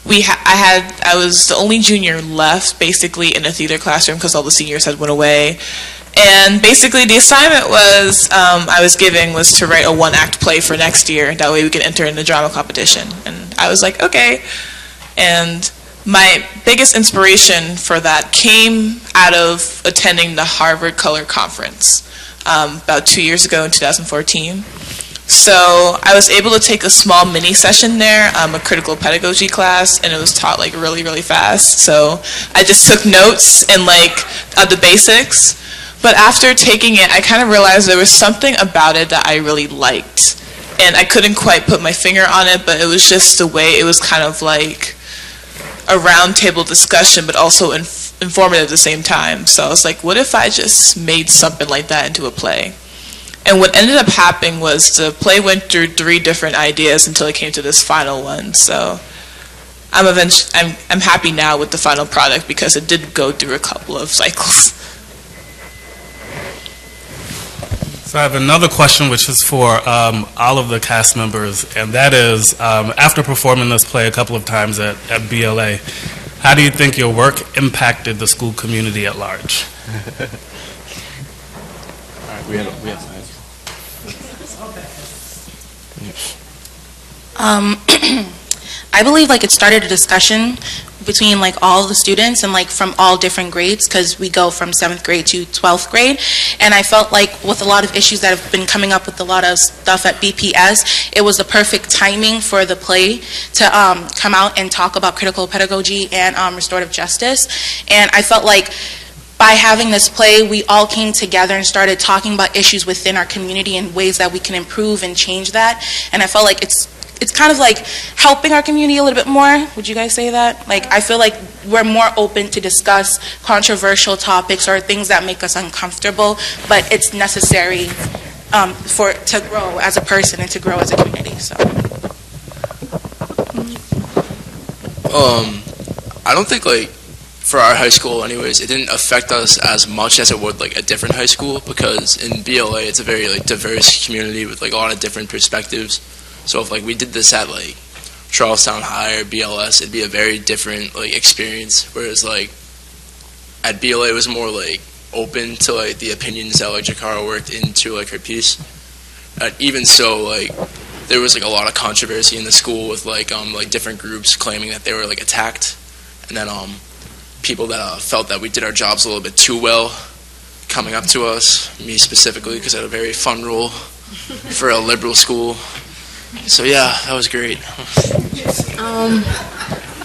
I was the only junior left basically in a theater classroom because all the seniors had went away. And basically the assignment was, I was giving was to write a one-act play for next year. That way we could enter in the drama competition. And I was like, okay. And my biggest inspiration for that came out of attending the Harvard Color Conference about 2 years ago in 2014. So I was able to take a small mini session there, a critical pedagogy class, and it was taught like really, really fast. So I just took notes and like the basics. But after taking it, I kind of realized there was something about it that I really liked. And I couldn't quite put my finger on it, but it was just the way it was kind of like a round table discussion, but also informative at the same time. So I was like, what if I just made something like that into a play? And what ended up happening was the play went through 3 different ideas until it came to this final one. So I'm happy now with the final product because it did go through a couple of cycles.
So I have another question, which is for all of the cast members, and that is, after performing this play a couple of times at BLA, how do you think your work impacted the school community at large?
All right, we have
I believe like it started a discussion between like all the students and like from all different grades, because we go from 7th grade to 12th grade, and I felt like with a lot of issues that have been coming up with a lot of stuff at BPS, it was the perfect timing for the play to come out and talk about critical pedagogy and restorative justice. And I felt like by having this play, we all came together and started talking about issues within our community and ways that we can improve and change that. And I felt like it's kind of like helping our community a little bit more. Would you guys say that? Like, I feel like we're more open to discuss controversial topics or things that make us uncomfortable, but it's necessary to grow as a person and to grow as a community. So.
I don't think like for our high school anyways, it didn't affect us as much as it would like a different high school, because in BLA it's a very like diverse community with like a lot of different perspectives. So if like we did this at like Charlestown High or BLS, it'd be a very different like experience. Whereas like at BLA, it was more like open to like the opinions that like Jacarrea worked into like her piece. Even so, like there was like a lot of controversy in the school with like different groups claiming that they were like attacked, and then people that felt that we did our jobs a little bit too well coming up to us. Me specifically, because I had a very fun role for a liberal school. So yeah, that was great.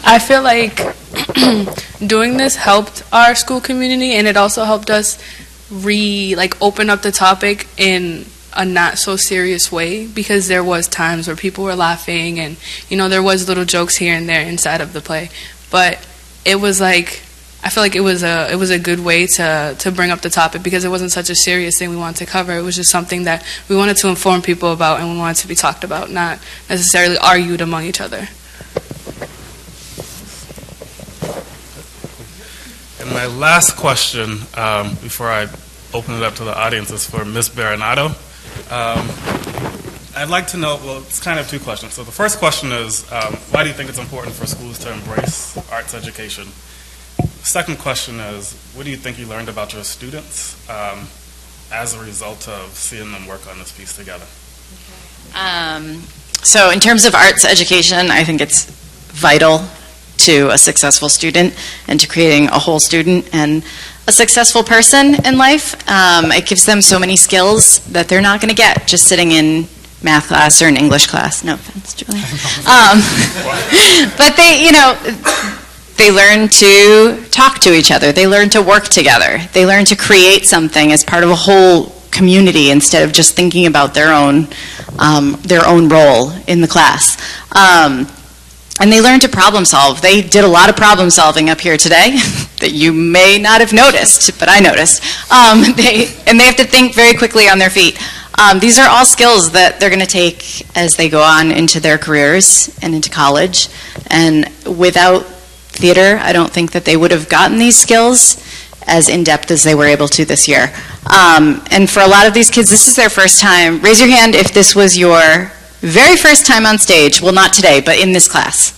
I feel like doing this helped our school community, and it also helped us open up the topic in a not so serious way, because there was times where people were laughing and there was little jokes here and there inside of the play, but it was like, I feel like it was a good way to bring up the topic, because it wasn't such a serious thing we wanted to cover. It was just something that we wanted to inform people about and we wanted to be talked about, not necessarily argued among each other.
And my last question, before I open it up to the audience, is for Ms. Baronato. I'd like to know, well, it's kind of 2 questions. So the first question is, why do you think it's important for schools to embrace arts education? Second question is, what do you think you learned about your students as a result of seeing them work on this piece together?
So in terms of arts education, I think it's vital to a successful student and to creating a whole student and a successful person in life. It gives them so many skills that they're not going to get just sitting in math class or an English class. No offense, Julia. But they learn to talk to each other. They learn to work together. They learn to create something as part of a whole community instead of just thinking about their own role in the class. And they learn to problem solve. They did a lot of problem solving up here today that you may not have noticed, but I noticed. They have to think very quickly on their feet. These are all skills that they're going to take as they go on into their careers and into college. And without theater, I don't think that they would have gotten these skills as in-depth as they were able to this year. And for a lot of these kids, this is their first time. Raise your hand if this was your very first time on stage. Well, not today, but in this class.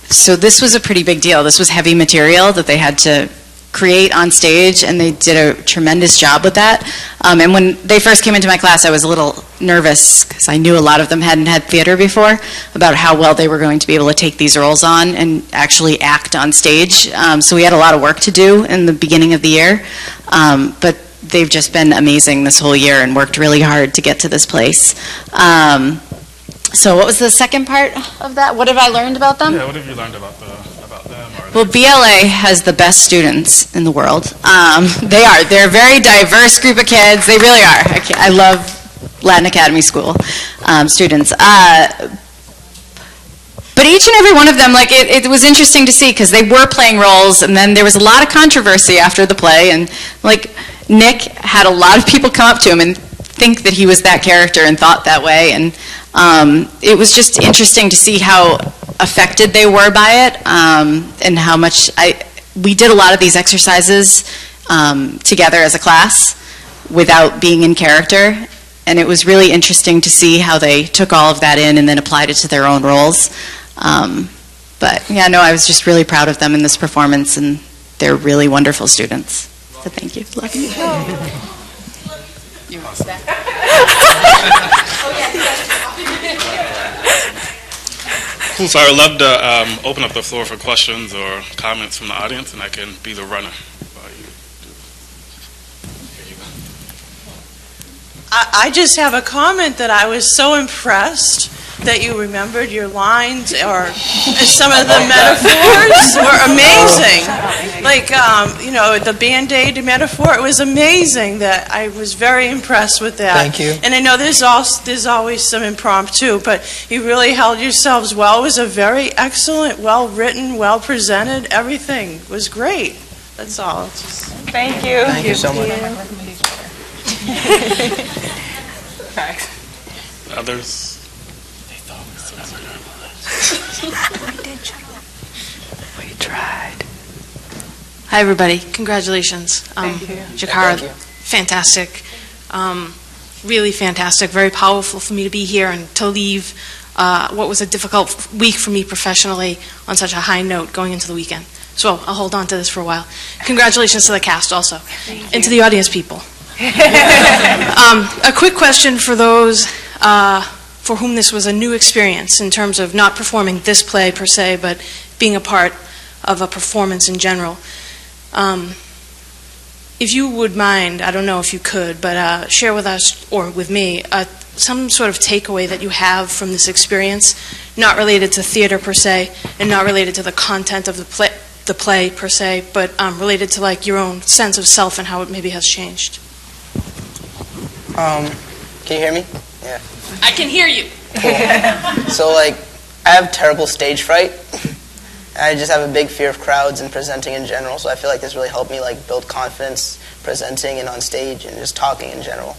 So this was a pretty big deal. This was heavy material that they had to create on stage, and they did a tremendous job with that. And when they first came into my class, I was a little nervous because I knew a lot of them hadn't had theater before, about how well they were going to be able to take these roles on and actually act on stage. So we had a lot of work to do in the beginning of the year, but they've just been amazing this whole year and worked really hard to get to this place. So what was the second part of that? What have I learned about them?
Yeah, what have you learned about them?
Well, BLA has the best students in the world. They're a very diverse group of kids. They really are. I love Latin Academy School students. But each and every one of them, it was interesting to see because they were playing roles, and then there was a lot of controversy after the play, and Nick had a lot of people come up to him and think that he was that character and thought that way, and it was just interesting to see how affected they were by it, and how much we did a lot of these exercises together as a class without being in character, and it was really interesting to see how they took all of that in and then applied it to their own roles. But yeah, no, I was just really proud of them in this performance, and they're really wonderful students. So thank you. Love you.
Cool, so I would love to open up the floor for questions or comments from the audience, and I can be the runner.
I just have a comment that I was so impressed that you remembered your lines, or some of the metaphors were amazing. The Band-Aid metaphor, it was amazing. That I was very impressed with that.
Thank you.
And I know there's always some impromptu, but you really held yourselves well. It was a very excellent, well-written, well-presented, everything was great. That's all.
Thank you.
Thank you so much.
Others?
We tried.
Hi, everybody. Congratulations.
Thank you.
Jacarrea,
Thank you.
fantastic. Really fantastic. Very powerful for me to be here and to leave what was a difficult week for me professionally on such a high note going into the weekend. So I'll hold on to this for a while. Congratulations to the cast also, and to the audience people. A quick question for those for whom this was a new experience in terms of not performing this play per se, but being a part of a performance in general. If you would mind, I don't know if you could, but share with us, or with me, some sort of takeaway that you have from this experience, not related to theater per se, and not related to the content of the play per se, but related to your own sense of self and how it maybe has changed.
Can you hear me? Yeah.
I can hear you.
Cool. So I have terrible stage fright. I just have a big fear of crowds and presenting in general, so I feel like this really helped me build confidence presenting and on stage and just talking in general.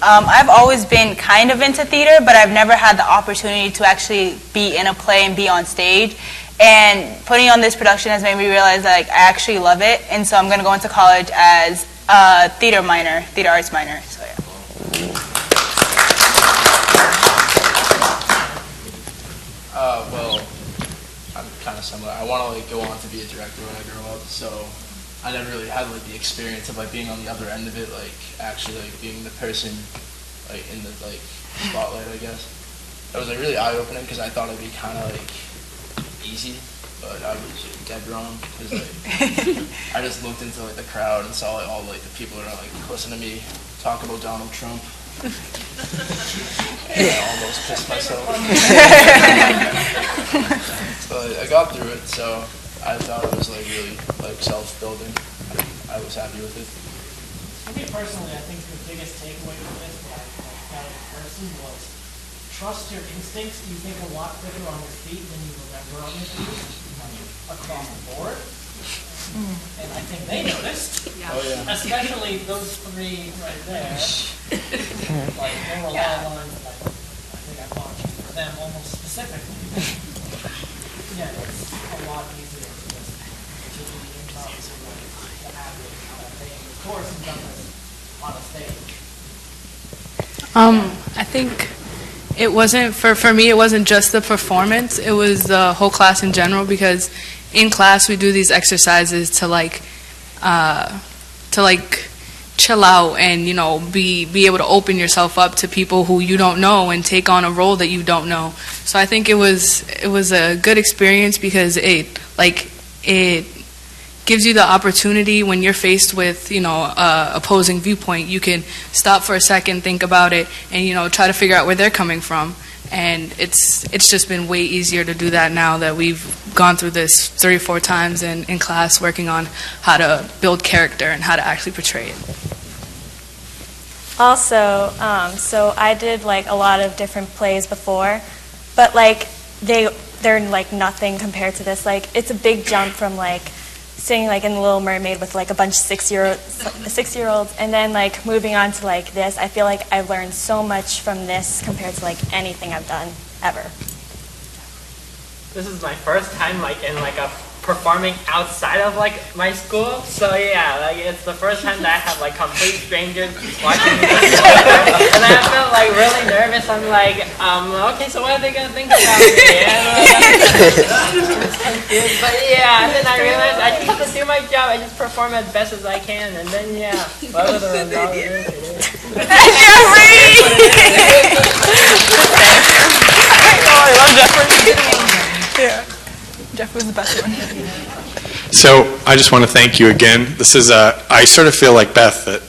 I've always been kind of into theater, but I've never had the opportunity to actually be in a play and be on stage. And putting on this production has made me realize that I actually love it, and so I'm going to go into college as a theater arts minor. So yeah.
Well, I'm kind of similar. I want to go on to be a director when I grow up, so I never really had the experience of being on the other end of it, actually being the person in the spotlight, I guess. That was really eye-opening because I thought it'd be kind of easy, but I was dead wrong. 'Cause, like, I just looked into like the crowd and saw like all like the people that are like listening to me talk about Donald Trump. And I almost pissed myself. But I got through it, so I thought it was like really like self-building. I was happy with it.
For me personally, I think the biggest takeaway from this that I got in person was trust your instincts. You think a lot quicker on your feet than you remember on your feet, across the board. And I think they noticed, especially those three right there. Like there were a lot of lines that I think I watched for them almost specifically. Yeah, it's a lot easier to just to do the improv and the average that they of course have done this on a stage.
I think it wasn't for me. It wasn't just the performance. It was the whole class in general, because in class we do these exercises to chill out and be able to open yourself up to people who you don't know and take on a role that you don't know. So I think it was a good experience because it gives you the opportunity when you're faced with opposing viewpoint. You can stop for a second, think about it, and try to figure out where they're coming from. And it's just been way easier to do that now that we've gone through this 3 or 4 times in class, working on how to build character and how to actually portray it.
Also, so I did like a lot of different plays before, but like they're like nothing compared to this. Like it's a big jump from like sitting like in The Little Mermaid with like a bunch of 6-year-olds, and then like moving on to like this. I feel like I've learned so much from this compared to like anything I've done ever.
This is my first time like in like a performing outside of like my school, so yeah, like it's the first time that I have like complete strangers watching me and I felt like really nervous. I'm like, okay, so what are they gonna think about me? But yeah, and then I realized I just have to do my job. I just perform as best as I can, and then yeah, whatever the result is, it is.
I love Jeffrey. Yeah. Jeff was the best one.
So I just want to thank you again. This is I sort of feel like Beth that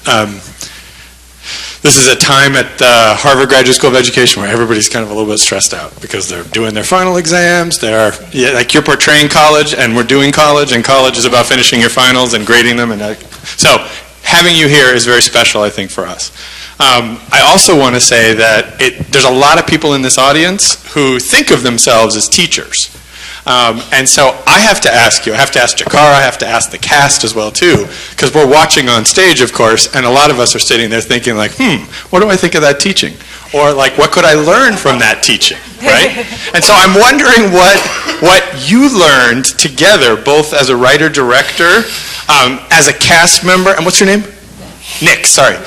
this is a time at the Harvard Graduate School of Education where everybody's kind of a little bit stressed out because they're doing their final exams. Like you're portraying college and we're doing college, and college is about finishing your finals and grading them. And so having you here is very special, I think, for us. I also want to say that there's a lot of people in this audience who think of themselves as teachers. And so I have to ask you, I have to ask Jacarrea, I have to ask the cast as well too, because we're watching on stage, of course, and a lot of us are sitting there thinking like, what do I think of that teaching? Or like, what could I learn from that teaching, right? And so I'm wondering what you learned together, both as a writer-director, as a cast member, and what's your name? Nick, sorry.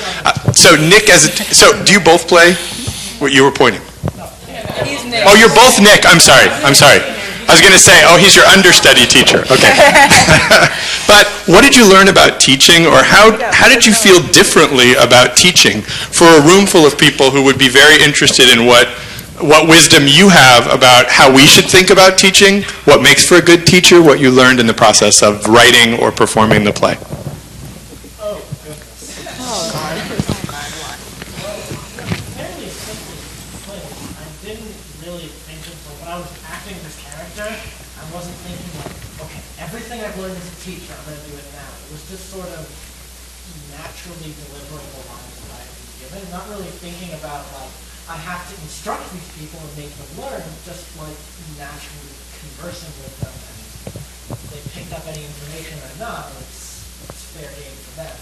So Nick, so do you both play? What you were pointing?
He's Nick.
Oh, you're both Nick, I'm sorry. I was going to say, oh, he's your understudy teacher. Okay. But what did you learn about teaching, or how did you feel differently about teaching for a room full of people who would be very interested in what wisdom you have about how we should think about teaching, what makes for a good teacher, what you learned in the process of writing or performing the play?
I've learned as a teacher, I'm going to do it now. It was just sort of naturally deliverable lines that I was given, not really thinking about like I have to instruct these people and make them learn, just like naturally conversing with them, and if they picked up any information or not, it's fair game for them.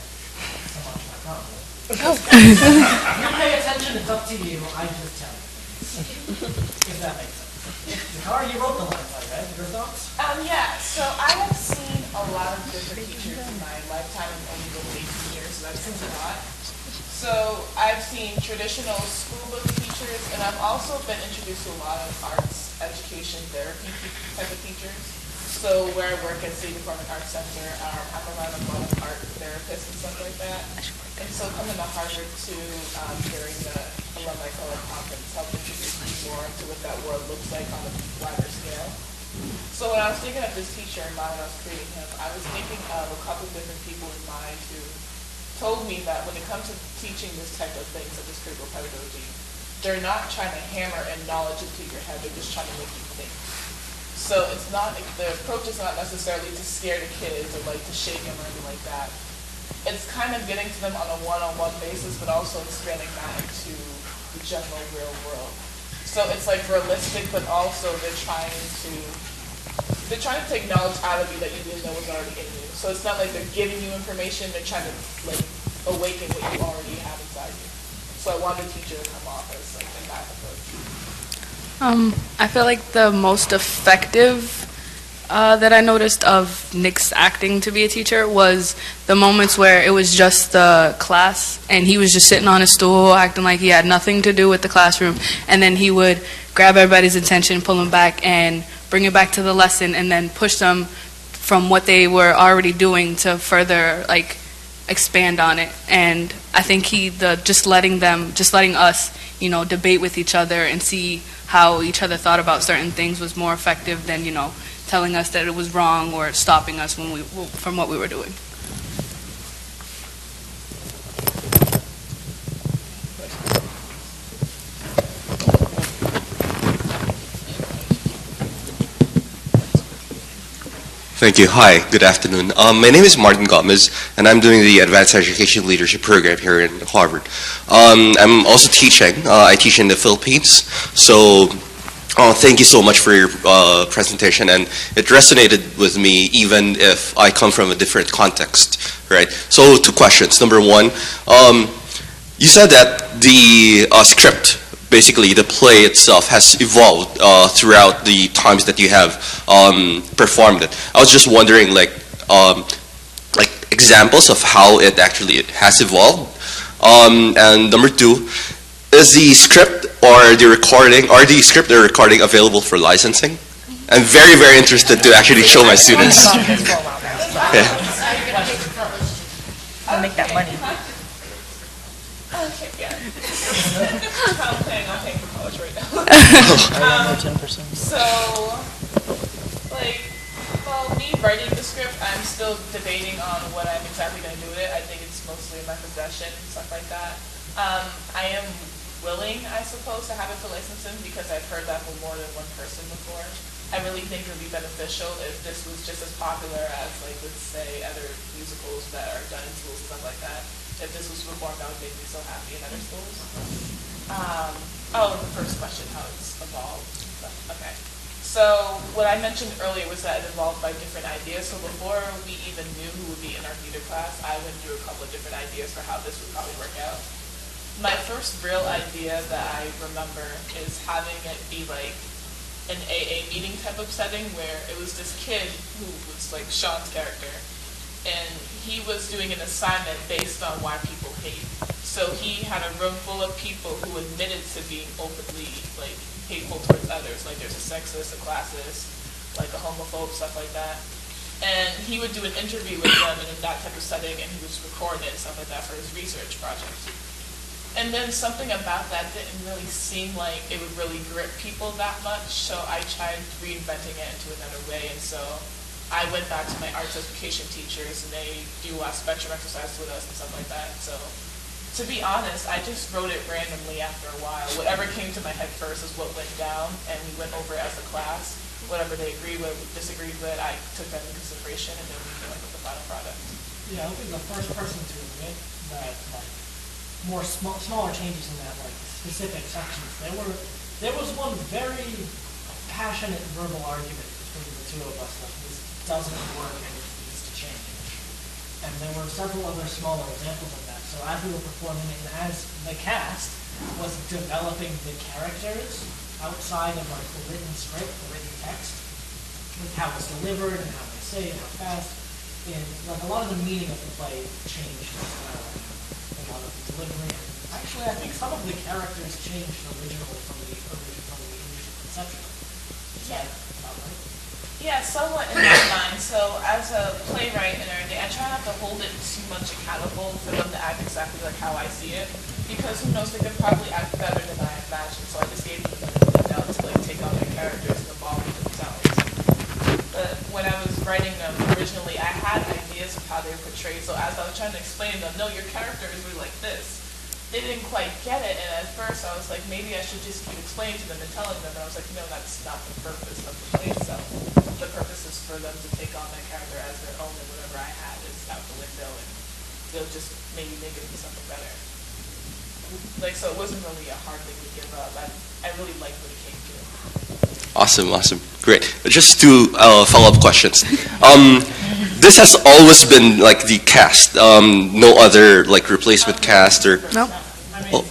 So much my problem. If you pay attention, it's up to you. I just tell you. If that makes sense. Jacarrea, you wrote the lines, I read. Your thoughts?
Yeah, so I have seen a lot of different teachers in my lifetime. I've only been 18 years, so that's a lot. So I've seen traditional school book teachers, and I've also been introduced to a lot of arts education therapy type of teachers. So where I work at State Department Arts Center, I'm around a lot of art therapists and stuff like that. And so coming to Harvard too, during the Alumni College conference helped introduce me more to what that world looks like on a wider scale. So when I was thinking of this teacher in mind when I was creating him, I was thinking of a couple different people in mind who told me that when it comes to teaching this type of thing, such as critical pedagogy, they're not trying to hammer in knowledge into your head, they're just trying to make you think. So it's not, the approach is not necessarily to scare the kids or like to shake them or anything like that. It's kind of getting to them on a one-on-one basis, but also expanding that into the general real world. So it's like realistic, but also they're trying to take knowledge out of you that you didn't know was already in you. So it's not like they're giving you information, they're trying to like awaken what you already have inside you. So I want the teacher to come off as like in that approach.
I feel like the most effective that I noticed of Nick's acting to be a teacher was the moments where it was just the class and he was just sitting on a stool acting like he had nothing to do with the classroom, and then he would grab everybody's attention, pull them back and bring it back to the lesson, and then push them from what they were already doing to further like expand on it. And I think just letting us, debate with each other and see how each other thought about certain things was more effective than, telling us that it was wrong or stopping us from what we were doing.
Thank you. Hi, good afternoon. My name is Martin Gomez, and I'm doing the Advanced Education Leadership Program here in Harvard. I'm also teaching. I teach in the Philippines. So thank you so much for your presentation, and it resonated with me even if I come from a different context, right? So 2 questions. Number 1, you said that the script, basically the play itself, has evolved throughout the times that you have performed it. I was just wondering, like examples of how it actually has evolved. And number 2, is the script or the recording, available for licensing? I'm very, very interested to actually show my students. Yeah.
I'll make that money.
Okay, yeah. I'm paying college right now. So, me writing the script, I'm still debating on what I'm exactly going to do with it. I think it's mostly in my possession and stuff like that. I am willing, I suppose, to have it for licensing because I've heard that from more than one person before. I really think it would be beneficial if this was just as popular as, let's say, other musicals that are done in schools and stuff like that. If this was performed, that would make me so happy in other schools. The first question, how it's evolved. Okay. So what I mentioned earlier was that it evolved by different ideas. So before we even knew who would be in our theater class, I went through a couple of different ideas for how this would probably work out. My first real idea that I remember is having it be like an AA meeting type of setting where it was this kid who was like Sean's character, and he was doing an assignment based on why people hate. So he had a room full of people who admitted to being openly hateful towards others. Like there's a sexist, a classist, like a homophobe, stuff like that. And he would do an interview with them in that type of setting, and he was recording it and stuff like that for his research project. And then something about that didn't really seem like it would really grip people that much, so I tried reinventing it into another way. And so I went back to my arts education teachers, and they do spectrum exercises with us and stuff like that. So to be honest, I just wrote it randomly after a while. Whatever came to my head first is what went down, and we went over it as a class. Whatever they agreed with, disagreed with, I took that into consideration, and then we came up with the final product.
Yeah, I think the first person to admit that smaller changes in that specific sections. There was one very passionate verbal argument between the two of us that this doesn't work and it needs to change. And there were several other smaller examples of that. So as we were performing it, and as the cast was developing the characters outside of the written script, the written text, with how it's delivered and how they say it, how fast, and a lot of the meaning of the play changed as well. A lot of the delivery. Actually, I think some of the characters changed originally from the initial conception.
Yeah. Yeah, somewhat in my mind. So as a playwright and everything, I try not to hold it too much accountable for them to act exactly like how I see it, because who knows, they could probably act better than I imagine. So I just gave them the now to take on their characters and evolve themselves. portrayed. So as I was trying to explain to them, no, your character is really like this. They didn't quite get it, and at first I was like, maybe I should just keep explaining to them and telling them. And I was like, no, that's not the purpose of the play itself. The purpose is for them to take on that character as their own, and whatever I had is out the window, and they'll just maybe make it into something better. Like, so it wasn't really a hard thing to give up. I really liked what it came to.
Awesome, awesome. Great. Just two follow-up questions. This has always been like the cast. No other like replacement cast or.
No.
Oh.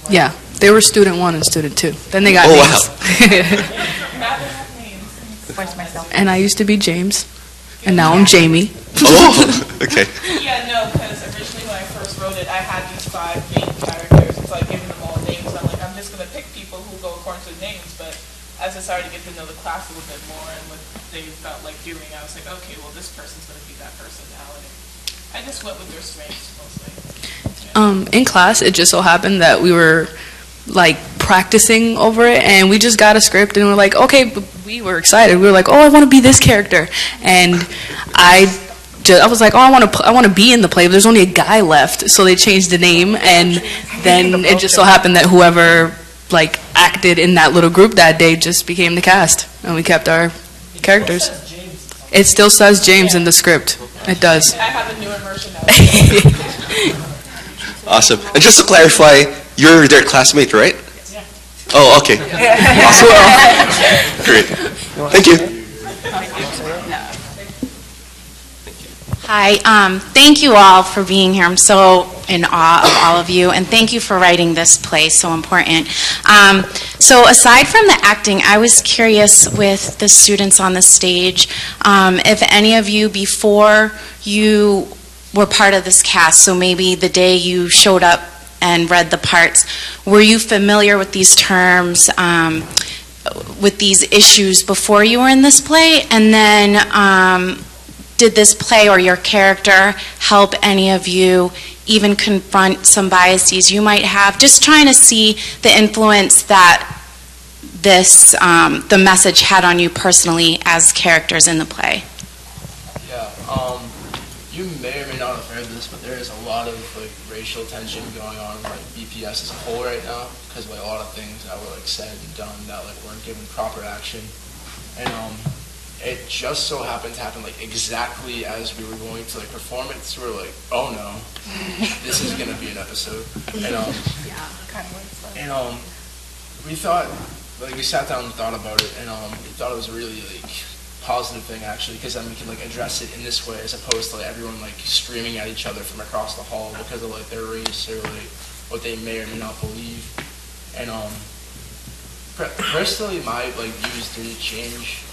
Yeah, they were student 1 and student 2. Then they got names. And I used to be James, and now I'm Jamie.
Oh, okay.
Yeah, no, because originally when I first wrote it, I had these 5 main characters, so I gave them all names. I'm like, I'm just going to pick people who go according to the names, but as I started to get to know the class a little bit more and what they felt like doing, I was like, okay, well, this person's going to be that person now, and I just went with their strengths mostly.
In class, it just so happened that we were like practicing over it, and we just got a script, and we're like, okay, we were excited. We were like, oh, I want to be this character, and I was like, oh, I want to be in the play, but there's only a guy left, so they changed the name, and then it just so happened that whoever like acted in that little group that day just became the cast, and we kept our characters. It still says James in the script. It does.
I have a newer version now.
Awesome. And just to clarify, you're their classmate, right? Oh, okay. Awesome. Great. Thank you.
Hi, thank you all for being here. I'm so in awe of all of you, and thank you for writing this play, so important. So aside from the acting, I was curious with the students on the stage, if any of you, before you were part of this cast, so maybe the day you showed up and read the parts, were you familiar with these terms, with these issues before you were in this play? And then did this play or your character help any of you even confront some biases you might have? Just trying to see the influence that this, the message had on you personally as characters in the play.
Yeah, you may or may not have heard this, but there is a lot of like racial tension going on in like BPS as a whole right now because of like a lot of things that were like said and done that like weren't given proper action, and it just so happened to happen like exactly as we were going to like perform it. So we're like, oh no, this is gonna be an episode, and we thought, like, we sat down and thought about it, and we thought it was a really like positive thing actually, because then we can like address it in this way as opposed to like everyone like screaming at each other from across the hall because of like their race or like what they may or may not believe. And personally, my like views didn't change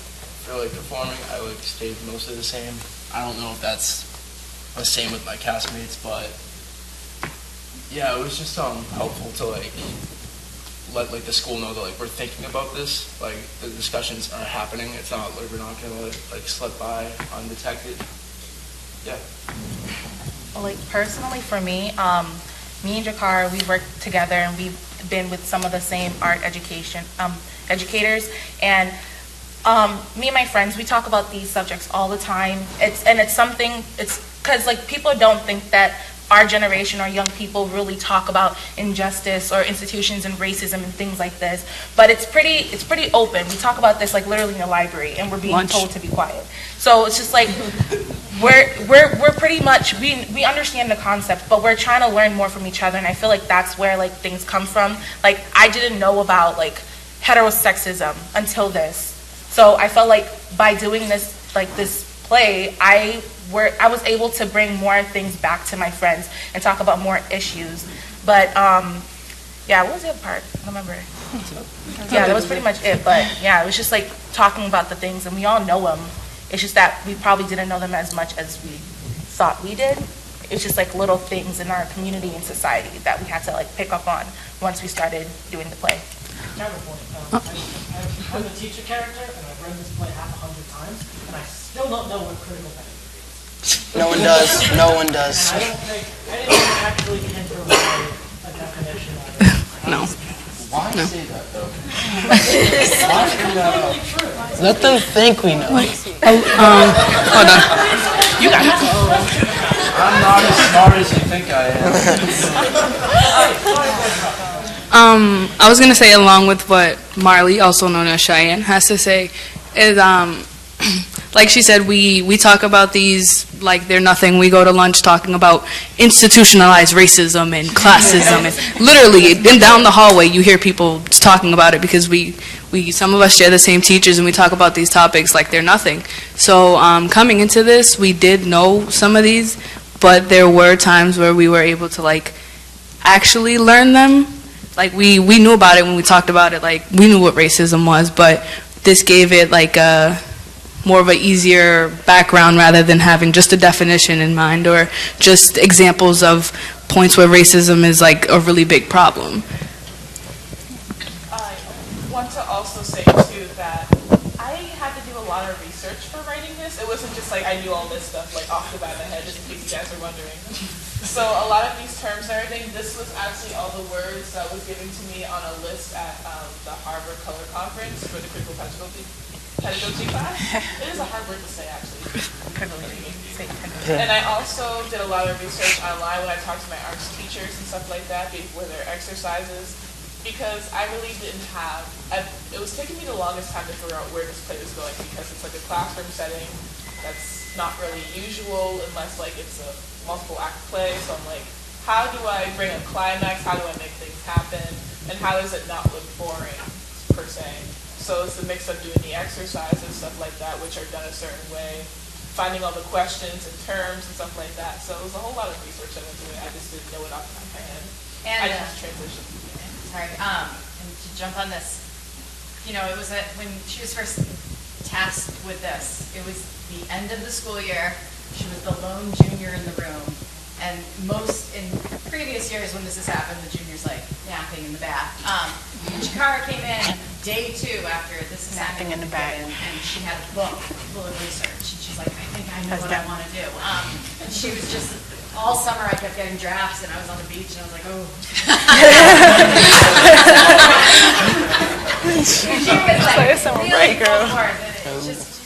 for like performing. I like stayed mostly the same. I don't know if that's the same with my castmates, but yeah, it was just helpful to like let like the school know that like we're thinking about this, like the discussions are happening. It's not like we're not gonna let it like slip by undetected. Yeah.
Like personally for me, me and Jacarrea, we worked together and we've been with some of the same art educators, and me and my friends, we talk about these subjects all the time. It's because like people don't think that our generation or young people really talk about injustice or institutions and racism and things like this, but it's pretty open. We talk about this like literally in the library, and we're being told to be quiet. So it's just like we're pretty much we understand the concept, but we're trying to learn more from each other, and I feel like that's where like things come from. Like I didn't know about like heterosexism until this, so I felt like by doing this play, I was able to bring more things back to my friends and talk about more issues. But yeah, what was the other part? I don't remember. Yeah, that was pretty much it. But yeah, it was just like talking about the things, and we all know them. It's just that we probably didn't know them as much as we thought we did. It's just like little things in our community and society that we had to like pick up on once we started doing the play.
I'm a teacher character, and I've read this play 100 times, and I still don't know what critical pedagogy is.
No one does. No one does.
And I didn't actually can provide a definition of it. No.
Why
No.
say that though? Why bring that up?
Let them think we know.
Hold on. You got it.
I'm not as smart as you think I am.
I was gonna say, along with what Marley, also known as Cheyenne, has to say, is like she said, we talk about these like they're nothing. We go to lunch talking about institutionalized racism and classism, and literally down the hallway you hear people talking about it because we some of us share the same teachers and we talk about these topics like they're nothing. So coming into this, we did know some of these, but there were times where we were able to like actually learn them. Like we knew about it when we talked about it, like we knew what racism was, but this gave it like a more of an easier background rather than having just a definition in mind or just examples of points where racism is like a really big problem.
I want to also say too that I had to do a lot of research for writing this. It wasn't just like I knew all this stuff like off the bat of my head, just in case you guys are wondering. So a lot of these terms and everything, this was actually all the words that was given to me on a list at the Harvard Color Conference for the critical pedagogy class. It is a hard word to say, actually. And I also did a lot of research online when I talked to my arts teachers and stuff like that, before their exercises, because I really didn't have, it was taking me the longest time to figure out where this play was going, because it's like a classroom setting that's not really usual unless like it's a multiple act play. So I'm like, how do I bring a climax? How do I make things happen? And how does it not look boring, per se? So it's a mix of doing the exercise and stuff like that, which are done a certain way, finding all the questions and terms and stuff like that. So it was a whole lot of research that went into it. I just didn't know it off the top of my head.
And,
I just transitioned.
Sorry, and to jump on this, you know, it was when she was first tasked with this, it was the end of the school year. She was the lone junior in the room. And in previous years when this has happened, the junior's like napping in the bath. Jacarrea came in day 2 after this napping in the bath, and she had a book full of research. And she's like, I think I know what I want to do. And she was just, all summer I kept getting drafts, and I was on the beach, and I was like, oh. She was like, really on board, and it just